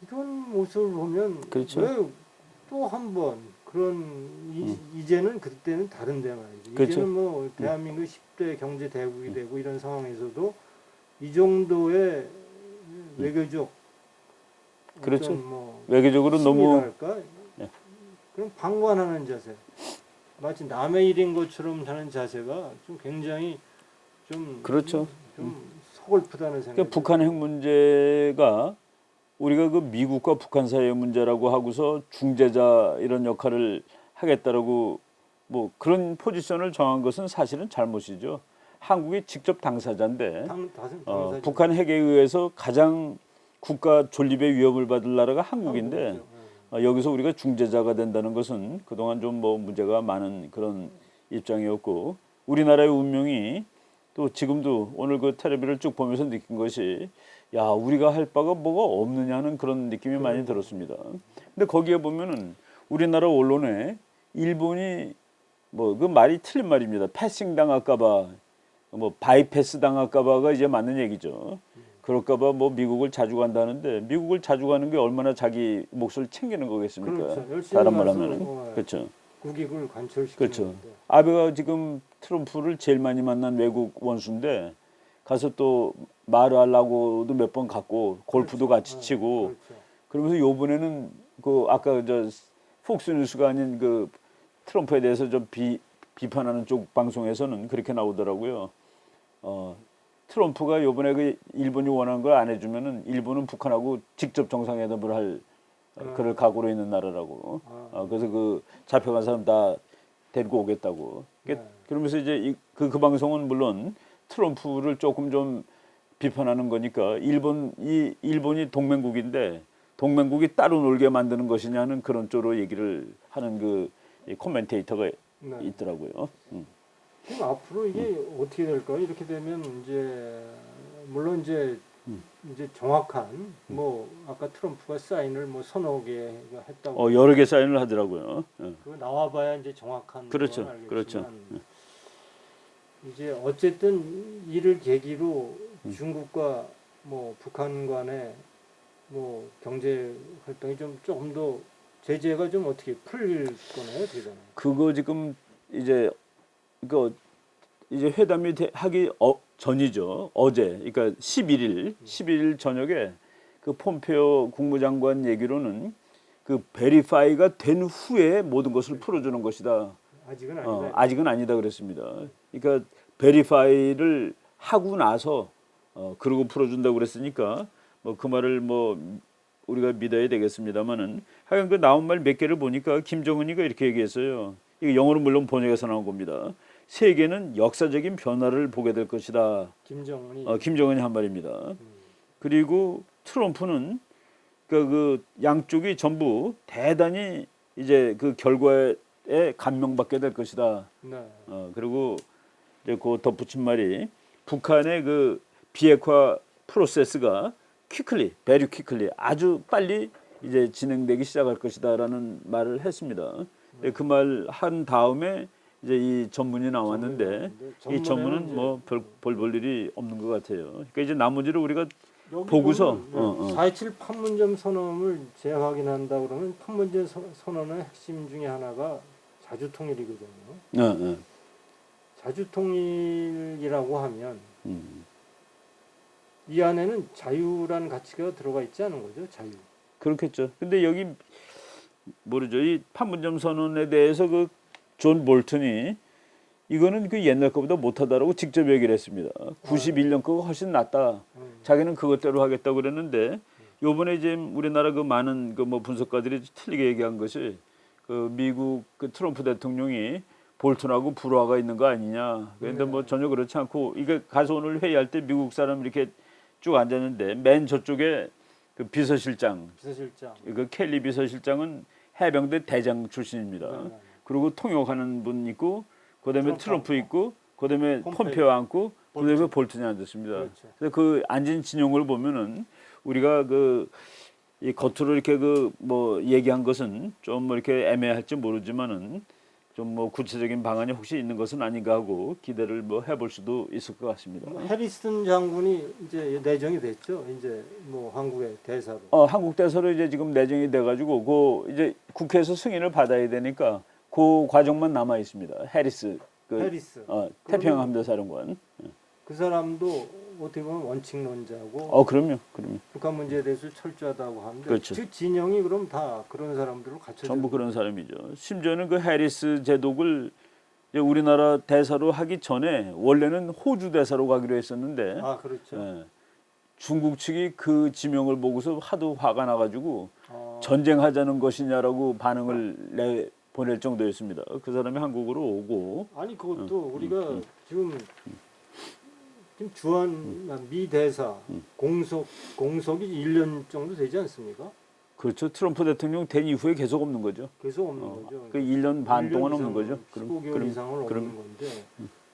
이런 모습을 보면 그렇죠. 왜 또 한 번 그런 이제는 그때는 다른데 말이죠. 그렇죠. 이제는 뭐 대한민국 10대 경제 대국이 되고 이런 상황에서도 이 정도의 외교적 그렇죠. 어떤 뭐 외교적으로 너무 할까? 네. 그런 방관하는 자세, 마치 남의 일인 것처럼 하는 자세가 좀 굉장히 좀 그렇죠. 좀 서글프다는 생각이. 그러니까 북한 핵 문제가 우리가 그 미국과 북한 사이의 문제라고 하고서 중재자 이런 역할을 하겠다라고 뭐 그런 포지션을 정한 것은 사실은 잘못이죠. 한국이 직접 당사자인데 당사자. 북한 핵에 의해서 가장 국가 존립의 위협을 받을 나라가 한국인데 한국이죠. 여기서 우리가 중재자가 된다는 것은 그동안 좀 뭐 문제가 많은 그런 입장이었고 우리나라의 운명이 또 지금도 오늘 그 텔레비를 쭉 보면서 느낀 것이 야 우리가 할 바가 뭐가 없느냐는 그런 느낌이 많이 들었습니다. 근데 거기에 보면은 우리나라 언론에 일본이 뭐 그 말이 틀린 말입니다. 패싱 당할까봐 뭐 바이패스 당할까봐가 이제 맞는 얘기죠. 그럴까봐 뭐 미국을 자주 간다는데 미국을 자주 가는 게 얼마나 자기 몫을 챙기는 거겠습니까? 그렇죠. 열심히 다른 말 가서, 하면은 그렇죠. 국익을 관철시키는 그렇죠. 건데. 아베가 지금 트럼프를 제일 많이 만난 외국 원수인데 가서 또 말하려고도 몇 번 갔고 골프도 같이 치고 그렇죠. 그러면서 요번에는 그 아까 저 폭스뉴스가 아닌 그 트럼프에 대해서 좀 비판하는 쪽 방송에서는 그렇게 나오더라고요. 트럼프가 요번에 그 일본이 원하는 걸 안 해주면은 일본은 북한하고 직접 정상회담을 할 그럴 각오로 있는 나라라고. 그래서 그 잡혀간 사람 다 데리고 오겠다고. 그러면서 이제 그 방송은 물론 트럼프를 조금 좀 비판하는 거니까 일본이 동맹국인데 동맹국이 따로 놀게 만드는 것이냐는 그런 쪽으로 얘기를 하는 그 코멘테이터가 있더라고요. 그럼 앞으로 이게 어떻게 될까요? 이렇게 되면 이제 물론 이제 정확한 뭐 아까 트럼프가 사인을 뭐 서너 개 했다고 여러 개 사인을 하더라고요. 그거 나와봐야 이제 정확한 그렇죠. 건 알겠지만 그렇죠. 이제 어쨌든 이를 계기로 중국과 뭐 북한 간의 뭐 경제 활동이 좀 조금 더 제재가 좀 어떻게 풀릴 거나요? 어떻게 되나요? 그거 지금 이제 이제 회담이 하기 전이죠. 어제 그러니까 11일 저녁에 그 폼페오 국무장관 얘기로는 그 베리파이가 된 후에 모든 것을 풀어주는 것이다. 아직은 아니다. 아직은 아니다 그랬습니다. 그러니까 베리파이를 하고 나서 그러고 풀어준다고 그랬으니까 뭐 그 말을 뭐 우리가 믿어야 되겠습니다만은 하여간 그 나온 말 몇 개를 보니까 김정은이가 이렇게 얘기했어요. 이거 영어로 물론 번역해서 나온 겁니다. 세계는 역사적인 변화를 보게 될 것이다. 김정은이 한 말입니다. 그리고 트럼프는 그 양쪽이 전부 대단히 이제 그 결과에 감명받게 될 것이다. 네. 그리고 이제 그 덧붙인 말이 북한의 그 비핵화 프로세스가 very quickly 아주 빨리 이제 진행되기 시작할 것이다라는 말을 했습니다. 그 말 한 다음에 이제 이 전문이 나왔는데 이 전문은 뭐 별 볼 일이 없는 것 같아요. 그러니까 이제 나머지를 우리가 보고서 4.27 판문점 선언을 재확인한다 그러면 판문점 선언의 핵심 중에 하나가 자주통일이거든요. 자주통일이라고 하면 이 안에는 자유라는 가치가 들어가 있지 않은 거죠, 자유. 그렇겠죠. 근데 여기 모르죠. 이 판문점 선언에 대해서 그 존 볼튼이 이거는 그 옛날 거보다 못하다라고 직접 얘기를 했습니다. 91년 거가 훨씬 낫다. 자기는 그것대로 하겠다고 그랬는데 요번에 이제 우리나라 그 많은 그 뭐 분석가들이 틀리게 얘기한 것이 그 미국 그 트럼프 대통령이 볼튼하고 불화가 있는 거 아니냐. 그런데 뭐 전혀 그렇지 않고 이게 가서 오늘 회의할 때 미국 사람 이렇게 쭉 앉았는데 맨 저쪽에 그 비서실장 그 켈리 비서실장은 해병대 대장 출신입니다. 그리고 통역하는 분 있고 그다음에 트럼프 있고 그다음에 폼페오 앉고 그다음에 볼튼이 앉았습니다. 그렇죠. 그래서 그 앉은 진영을 보면은 우리가 그 이 겉으로 이렇게 그 뭐 얘기한 것은 좀 뭐 이렇게 애매할지 모르지만은 좀 뭐 구체적인 방안이 혹시 있는 것은 아닌가 하고 기대를 뭐 해볼 수도 있을 것 같습니다. 해리슨 장군이 이제 내정이 됐죠. 이제 뭐 한국의 대사로. 한국 대사로 이제 지금 내정이 돼가지고 그 이제 국회에서 승인을 받아야 되니까 그 과정만 남아 있습니다. 해리스 태평양 함대사령관. 그 사람도 어떻게 보면 원칙론자고. 그럼요. 북한 문제에 대해서 철저하다고 하는데 그렇죠. 그 진영이 그럼 다 그런 사람들로 갖춰져. 전부 그런 사람이죠. 심지어는 그 해리스 제독을 이제 우리나라 대사로 하기 전에 원래는 호주 대사로 가기로 했었는데. 그렇죠. 중국 측이 그 지명을 보고서 하도 화가 나가지고 전쟁하자는 것이냐라고 반응을 보낼 정도였습니다. 그 사람이 한국으로 오고. 아니 그것도 우리가 지금 주한 미 대사 공석이 1년 정도 되지 않습니까? 그렇죠. 트럼프 대통령 된 이후에 계속 없는 거죠. 계속 없는 거죠. 그 1년 반 동안 없는 거죠. 15개월 이상을 없는 건데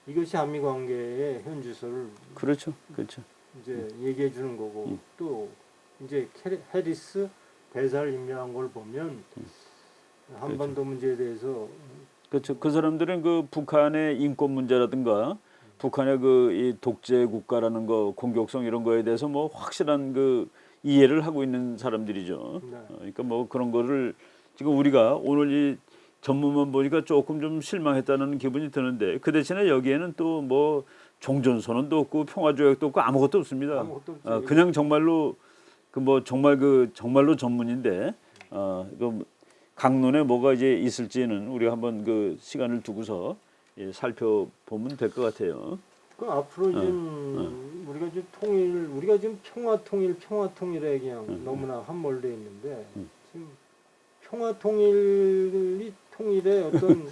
이것이 한미 관계의 현주소를 그렇죠. 이제 얘기해 주는 거고 또 이제 해리스 대사를 임명한 걸 보면 한반도 문제에 대해서 그렇죠. 그 사람들은 그 북한의 인권 문제라든가 북한의 그 이 독재 국가라는 거 공격성 이런 거에 대해서 뭐 확실한 그 이해를 하고 있는 사람들이죠. 그러니까 뭐 그런 거를 지금 우리가 오늘 이 전문만 보니까 조금 좀 실망했다는 기분이 드는데 그 대신에 여기에는 또 뭐 종전선언도 없고 평화조약도 없고 아무것도 없습니다. 아무것도 없죠. 그냥 정말로 정말로 전문인데 그 강론에 뭐가 이제 있을지는 우리가 한번 그 시간을 두고서 살펴보면 될 것 같아요. 그 앞으로 지금 우리가 지금 평화통일에 그냥 너무나 함몰돼 있는데 지금 통일의 어떤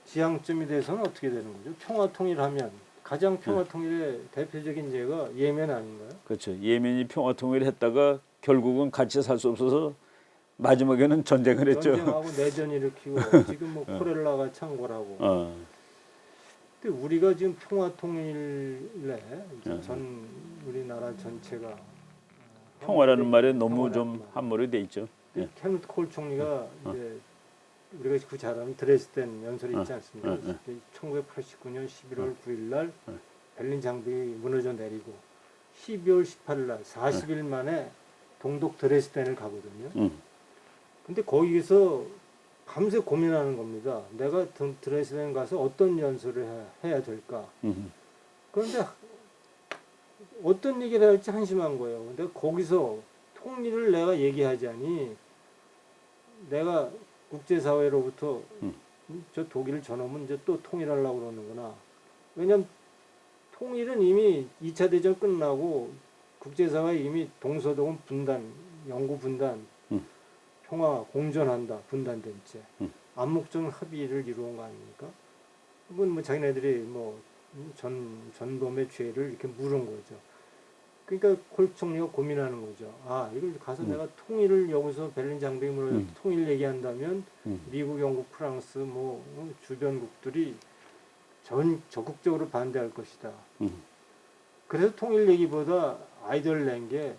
지향점이 돼서는 어떻게 되는 거죠? 평화통일하면 가장 평화통일의 대표적인 예가 예멘 아닌가요? 그렇죠. 예멘이 평화통일을 했다가 결국은 같이 살 수 없어서 마지막에는 전쟁을 했죠. 전쟁하고 내전 일으키고 지금 뭐 코렐라가 창궐하고. 근데 우리가 지금 평화통일에 전 우리나라 전체가 평화라는 말에 너무 좀 함몰이 돼 있죠. 헬무트 콜 총리가 이제 우리가 그 잘 아는 드레스덴 연설이 있지 않습니까? 1989년 11월 9일 날 베를린 장벽이 무너져 내리고 12월 18일 날 40일 만에 동독 드레스덴을 가거든요. 근데 거기서 밤새 고민하는 겁니다. 내가 드레스덴 가서 어떤 연설을 해야 될까? 그런데 어떤 얘기를 할지 한심한 거예요. 근데 거기서 통일을 내가 얘기하자니 내가 국제사회로부터 저 독일 저놈은 이제 또 통일하려고 그러는구나. 왜냐면 통일은 이미 2차 대전 끝나고 국제사회 이미 동서동은 분단, 영구 분단, 평화 공존한다, 분단된 채. 암묵적 합의를 이루은 거 아닙니까? 그건 뭐 자기네들이 뭐 전범의 죄를 이렇게 물은 거죠. 그러니까 콜 총리가 고민하는 거죠. 아, 이걸 가서 내가 통일을 여기서 베를린 장벽으로 통일 얘기한다면 미국, 영국, 프랑스 뭐 주변국들이 적극적으로 반대할 것이다. 그래서 통일 얘기보다 아이디어를 낸 게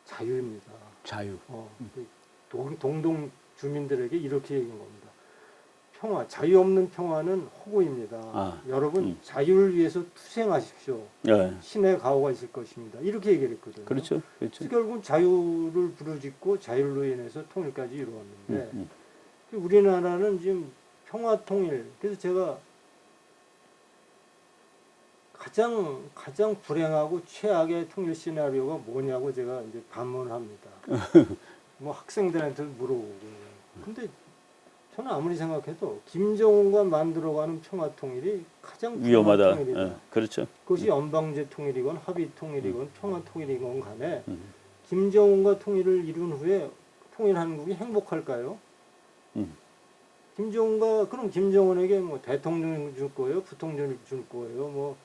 자유입니다. 자유. 동동 주민들에게 이렇게 얘기한 겁니다. 평화, 자유 없는 평화는 허구입니다. 여러분 자유를 위해서 투쟁하십시오. 네. 신의 가호가 있을 것입니다. 이렇게 얘기를 했거든요. 그렇죠. 그렇죠. 그래서 결국은 자유를 부르짖고 자유로 인해서 통일까지 이루었는데 우리나라는 지금 평화 통일. 그래서 제가 가장 불행하고 최악의 통일 시나리오가 뭐냐고 제가 이제 반문합니다. 뭐 학생들한테 물어보고. 근데 저는 아무리 생각해도 김정은과 만들어가는 평화 통일이 가장 위험하다. 통일이다. 예, 그렇죠. 그것이 연방제 통일이건 합의 통일이건 평화 통일이건 간에 김정은과 통일을 이룬 후에 통일 한국이 행복할까요? 그럼 김정은에게 뭐 대통령 줄 거예요, 부통령 줄 거예요,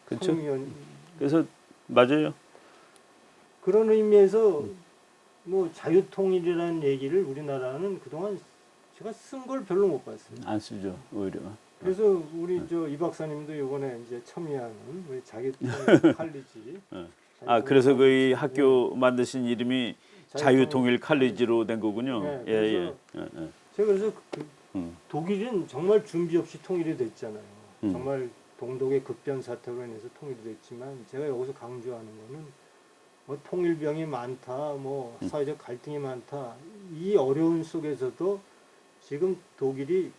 그렇죠. 상임위원. 그래서 맞아요. 그런 의미에서 뭐 자유통일이라는 얘기를 우리나라는 그동안 제가 쓴 걸 별로 못 봤어요. 안 쓰죠, 오히려. 그래서 우리 이 박사님도 이번에 이제 첨의하는 우리 자유통일 칼리지. 그래서 그 학교 만드신 이름이 자유통일 칼리지로 된 거군요. 네, 예. 제가 그래서 독일은 정말 준비 없이 통일이 됐잖아요. 정말 동독의 급변 사태로 인해서 통일이 됐지만 제가 여기서 강조하는 거는 뭐 통일병이 많다, 뭐 사회적 갈등이 많다. 이 어려운 속에서도 지금 독일이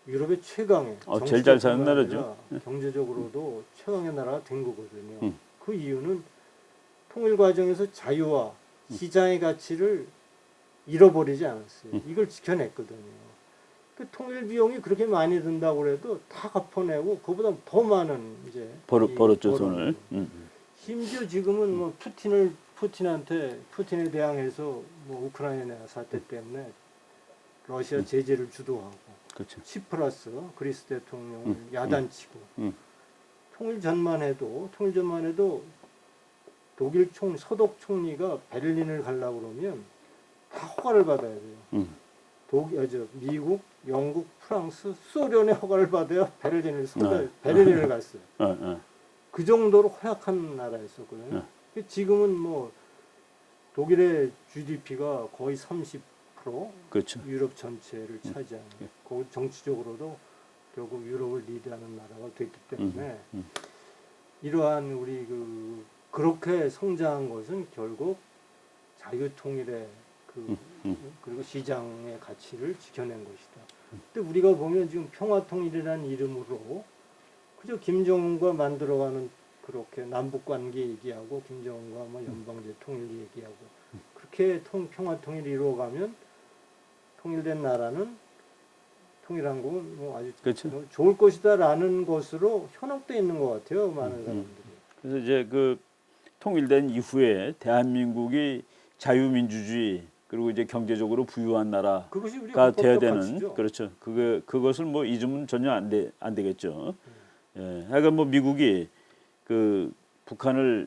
유럽의 최강의 제일 잘 사는 나라죠. 경제적으로도 최강의 나라가 된 거거든요. 그 이유는 통일 과정에서 자유와 시장의 가치를 잃어버리지 않았어요. 이걸 지켜냈거든요. 그 통일 비용이 그렇게 많이 든다고 해도 다 갚아내고 그보다 더 많은 이제 벌었죠 돈을. 심지어 지금은 뭐 푸틴에 대항해서 뭐 우크라이나 사태 때문에 러시아 제재를 주도하고 그렇죠. 치프라스 그리스 대통령을 야단치고 통일 전만 해도 독일 서독 총리가 베를린을 가려고 그러면 다 허가를 받아야 돼요. 미국, 영국, 프랑스, 소련의 허가를 받아야 베를린을 갔어요. 그 정도로 허약한 나라였었거든요. 지금은 뭐 독일의 GDP가 거의 30%, 그렇죠. 유럽 전체를 차지하는. 거기 정치적으로도 결국 유럽을 리드하는 나라가 됐기 때문에 이러한 우리 그렇게 성장한 것은 결국 자유통일의 그리고 시장의 가치를 지켜낸 것이다. 근데 우리가 보면 지금 평화통일이라는 이름으로 그저 김정은과 만들어가는 그렇게 남북관계 얘기하고 김정은과 뭐 연방제 통일 얘기하고 그렇게 평화통일이 이루어가면 통일된 나라는 통일한국은 뭐 아주 그렇죠. 뭐 좋을 것이다라는 것으로 현혹돼 있는 것 같아요. 많은 사람들이. 그래서 이제 그 통일된 이후에 대한민국이 자유민주주의 그리고 이제 경제적으로 부유한 나라가 돼야 되는 가치죠. 그렇죠. 그것을 뭐 잊으면 전혀 안 되겠죠. 예, 하여간 뭐 미국이 그 북한을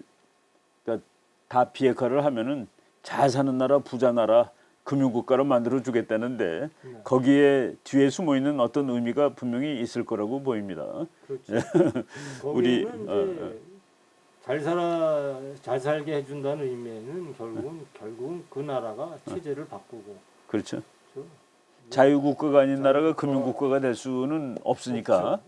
그러니까 다 비핵화를 하면은 잘 사는 나라, 부자 나라, 금융국가로 만들어 주겠다는데 거기에 뒤에 숨어 있는 어떤 의미가 분명히 있을 거라고 보입니다. 그렇죠. 거기는 이제 잘 살게 해준다는 의미에는 결국은 그 나라가 체제를 바꾸고. 그렇죠. 자유국가가 아닌 나라가 금융국가가 될 수는 없으니까.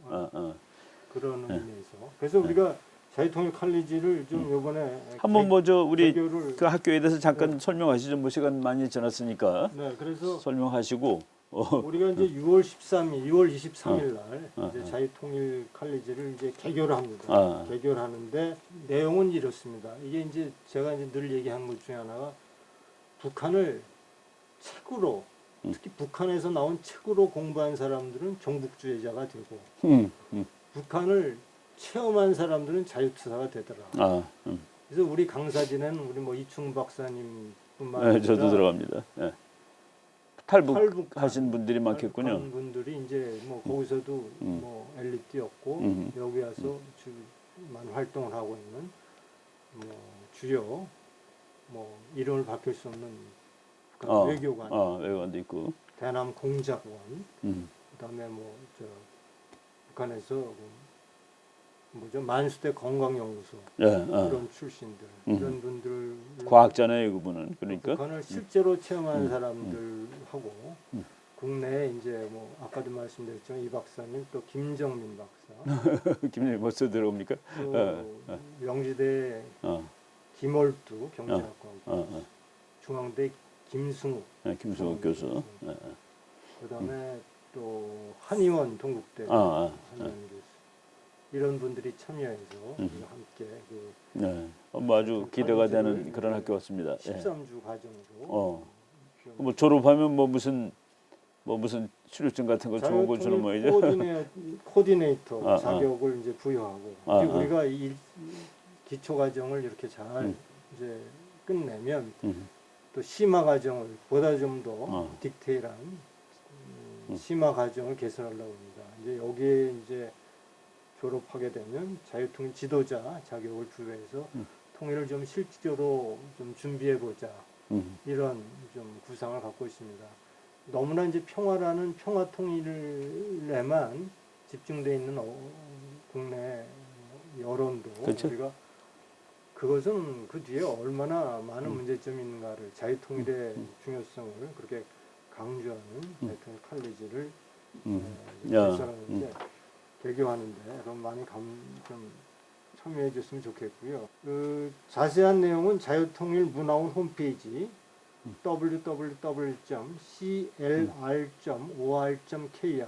그런 의미에서. 그래서 우리가 자유통일 칼리지를 좀 이번에 한번 우리 그 학교에 대해서 잠깐 설명하시죠. 뭐 시간 많이 지났으니까. 네, 그래서 설명하시고. 우리가 이제 6월 23일 날 이제 자유통일 칼리지를 이제 개교를 합니다. 개교를 하는데 내용은 이렇습니다. 이게 이제 제가 이제 늘 얘기한 것 중에 하나가 북한을 책으로 특히 북한에서 나온 책으로 공부한 사람들은 종북주의자가 되고 북한을 체험한 사람들은 자유투사가 되더라. 아, 그래서 우리 강사진에는 우리 뭐 이충 박사님뿐만 네, 아니라 저도 들어갑니다. 예. 탈북하신 분들이 많겠군요. 탈북한 분들이 이제 뭐 거기서도 뭐 엘리트였고 여기 와서 주만 활동을 하고 있는 뭐 주요 뭐 이름을 밝힐 수 없는 북한 외교관, 외교관도 있고, 대남 공작원, 그다음에 뭐 저 북한에서 뭐죠 만수대 건강연구소 이런 출신들 이런 분들 과학자네요, 그분은. 그러니까 북한을 실제로 체험한 사람들하고 국내에 이제 뭐 아까도 말씀드렸지만 이 박사님 또 김정민 박사 김님 벌써 들어옵니까? 또 영지대 김월두 경제학과 중앙대 김승욱 김승욱 교수. 그다음에 또 한의원 동국대 한의원 교수 이런 분들이 참여해서 우리가 함께 그 뭐 아주 기대가 되는 그런 학교 같습니다. 13주 과정으로 뭐 졸업하면 뭐 무슨 수료증 같은 거 좋은 거 주는 모양이죠. 코디네이터 자격을 이제 부여하고 그리고 우리가 이 기초 과정을 이렇게 잘 이제 끝내면 또 심화 과정을 보다 좀 더 디테일한 심화 과정을 개설하려고 합니다. 이제 여기에 이제 졸업하게 되면 자유통일 지도자 자격을 부여해서 통일을 좀 실질적으로 좀 준비해 보자 이런 좀 구상을 갖고 있습니다. 너무나 이제 평화라는 평화 통일에만 집중돼 있는 국내 여론도 그렇죠. 우리가 그것은 그 뒤에 얼마나 많은 문제점이 있는가를 자유통일의 중요성을 그렇게 강조하는 자유통일 칼리지를 개설하는데 개교하는데 그럼 많이 좀 참여해 줬으면 좋겠고요. 그 자세한 내용은 자유통일 문화원 홈페이지 www.clr.or.kr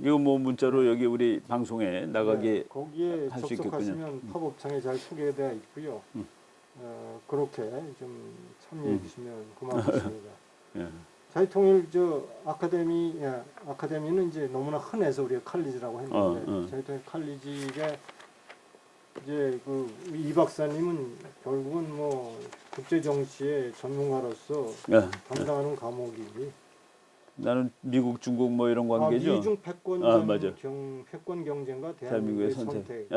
이거 뭐 문자로 여기 우리 방송에 나가게 거기에 할수 접속하시면 팝업창에 잘 소개되어 있고요. 그렇게 좀 참여해 주시면 고맙겠습니다. 자유통일 아카데미는 이제 너무나 흔해서 우리가 칼리지라고 했는데 자유통일 칼리지가 이제 이 박사님은 결국은 뭐 국제 정치의 전문가로서 담당하는 과목이 나는 미국, 중국 뭐 이런 관계죠. 미중 패권 패권 경쟁과 대한민국의 선택.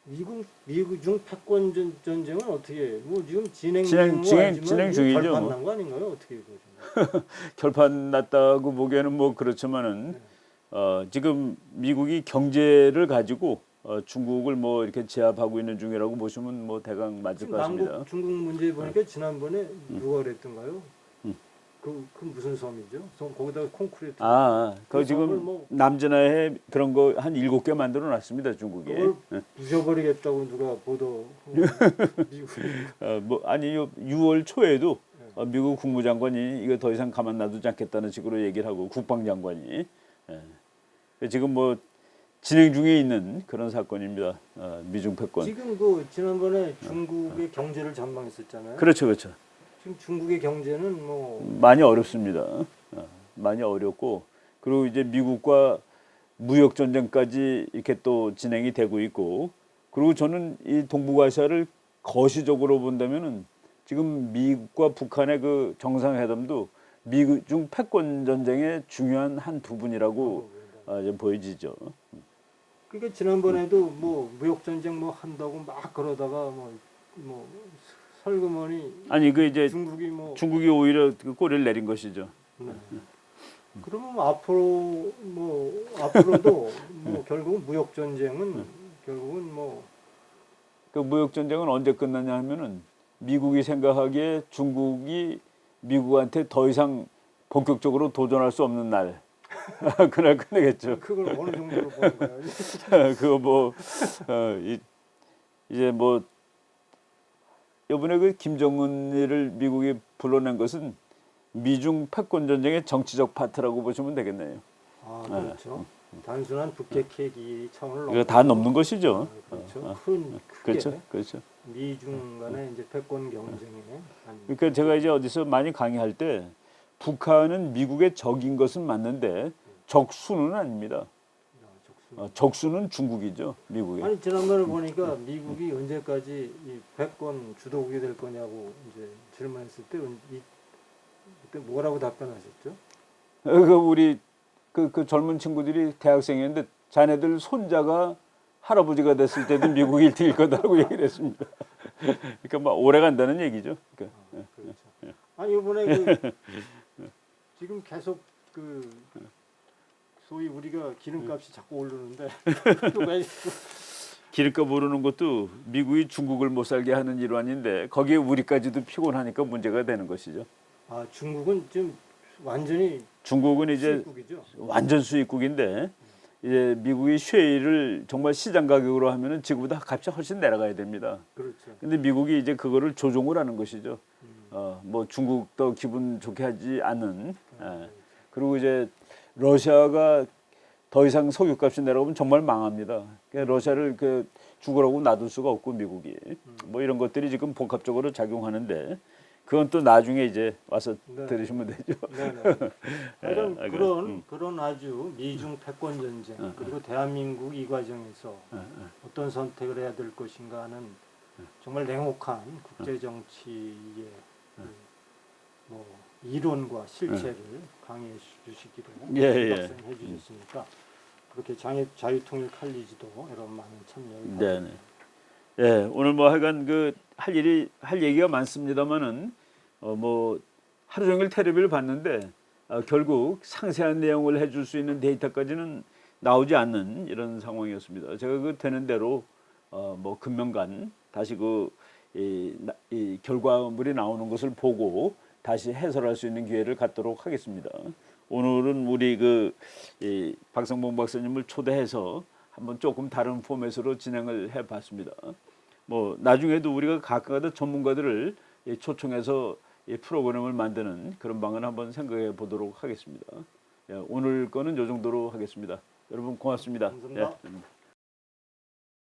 미중 패권 전쟁은 어떻게 뭐 지금 진행 중이죠. 결판 난 거 아닌가요? 어떻게 보죠? 결판 났다고 보기에는 뭐 그렇지만은 지금 미국이 경제를 가지고 중국을 뭐 이렇게 제압하고 있는 중이라고 보시면 뭐 대강 맞을 것 같습니다. 남북 중국 문제 보니까 지난번에 누가 그랬던가요? 그 무슨 섬이죠? 거기다가 콘크리트. 그 지금 뭐 남진해에 그런 거 한 7개 만들어 놨습니다, 중국에. 그걸 부셔버리겠다고 누가 보도 미국이. 뭐 아니요, 6월 초에도 미국 국무장관이 이거 더 이상 가만 놔두지 않겠다는 식으로 얘기를 하고 국방장관이 지금 뭐 진행 중에 있는 그런 사건입니다. 미중 패권. 지금 그 지난번에 중국의 경제를 전망했었잖아요. 그렇죠. 지금 중국의 경제는 뭐 많이 어렵습니다. 많이 어렵고 그리고 이제 미국과 무역 전쟁까지 이렇게 또 진행이 되고 있고 그리고 저는 이 동북아시아를 거시적으로 본다면은 지금 미국과 북한의 그 정상회담도 미중 패권 전쟁의 중요한 한 부분이라고 보여지죠. 그러니까 지난번에도 뭐 무역 전쟁 뭐 한다고 막 그러다가 뭐 설그머니 그 이제 중국이 오히려 그 꼬리를 내린 것이죠. 네. 그러면 앞으로도 뭐 결국은 무역 전쟁은 결국은 뭐 그 무역 전쟁은 언제 끝나냐 하면은 미국이 생각하기에 중국이 미국한테 더 이상 본격적으로 도전할 수 없는 날 그날 끝내겠죠. 그걸 어느 정도로 보는 거예요? 그거 뭐 이제 뭐 이번에 그 김정은이를 미국이 불러낸 것은 미중 패권 전쟁의 정치적 파트라고 보시면 되겠네요. 그렇죠. 단순한 북핵 얘기 차원을 이거 다 넘는 것이죠. 그렇죠. 크게 그렇죠. 미중 간의 이제 패권 경쟁에 그러니까 제가 이제 어디서 많이 강의할 때 북한은 미국의 적인 것은 맞는데 적수는 아닙니다. 적수는 중국이죠, 미국이. 아니 지난번에 보니까 미국이 언제까지 이 패권 주도국이 될 거냐고 이제 질문했을 때 그때 뭐라고 답변하셨죠? 우리 그 젊은 친구들이 대학생이었는데 자네들 손자가 할아버지가 됐을 때도 미국 1등일 거다라고 얘기를 했습니다. 그러니까 뭐 오래 간다는 얘기죠. 그러니까. 그렇죠. 아니 이번에 지금 계속 소위 우리가 기름값이 자꾸 오르는데 또 기름값 오르는 것도 미국이 중국을 못 살게 하는 일환인데 거기에 우리까지도 피곤하니까 문제가 되는 것이죠. 아 중국은 지금 완전히 중국은 이제 수입국이죠. 완전 수입국인데 이제 미국이 쉐일을 정말 시장 가격으로 하면은 지금보다 값이 훨씬 내려가야 됩니다. 그렇죠. 근데 미국이 이제 그거를 조종을 하는 것이죠. 뭐 중국도 기분 좋게 하지 않는. 그리고 이제 러시아가 더 이상 석유값이 내려가면 정말 망합니다. 그러니까 러시아를 죽으라고 놔둘 수가 없고 미국이 뭐 이런 것들이 지금 복합적으로 작용하는데 그건 또 나중에 이제 와서 네. 들으시면 되죠. 네네. 그런 아주 미중 패권 전쟁 그리고 대한민국 이 과정에서 어떤 선택을 해야 될 것인가 하는 정말 냉혹한 국제 정치의 뭐 이론과 실체를 강의해 주시기로 박사님 해주셨으니까 그렇게 자유통일 칼리지도 이런 많은 참여를 네네. 예, 오늘 뭐 하여간 할 얘기가 많습니다만은 뭐 하루 종일 텔레비를 봤는데 결국 상세한 내용을 해줄 수 있는 데이터까지는 나오지 않는 이런 상황이었습니다. 제가 되는 대로 뭐 금명간 다시 이 결과물이 나오는 것을 보고 다시 해설할 수 있는 기회를 갖도록 하겠습니다. 오늘은 우리 이 박성봉 박사님을 초대해서 한번 조금 다른 포맷으로 진행을 해봤습니다. 뭐 나중에도 우리가 각각의 전문가들을 초청해서 이 프로그램을 만드는 그런 방안을 한번 생각해 보도록 하겠습니다. 오늘 거는 이 정도로 하겠습니다. 여러분 고맙습니다. 감사합니다. 예.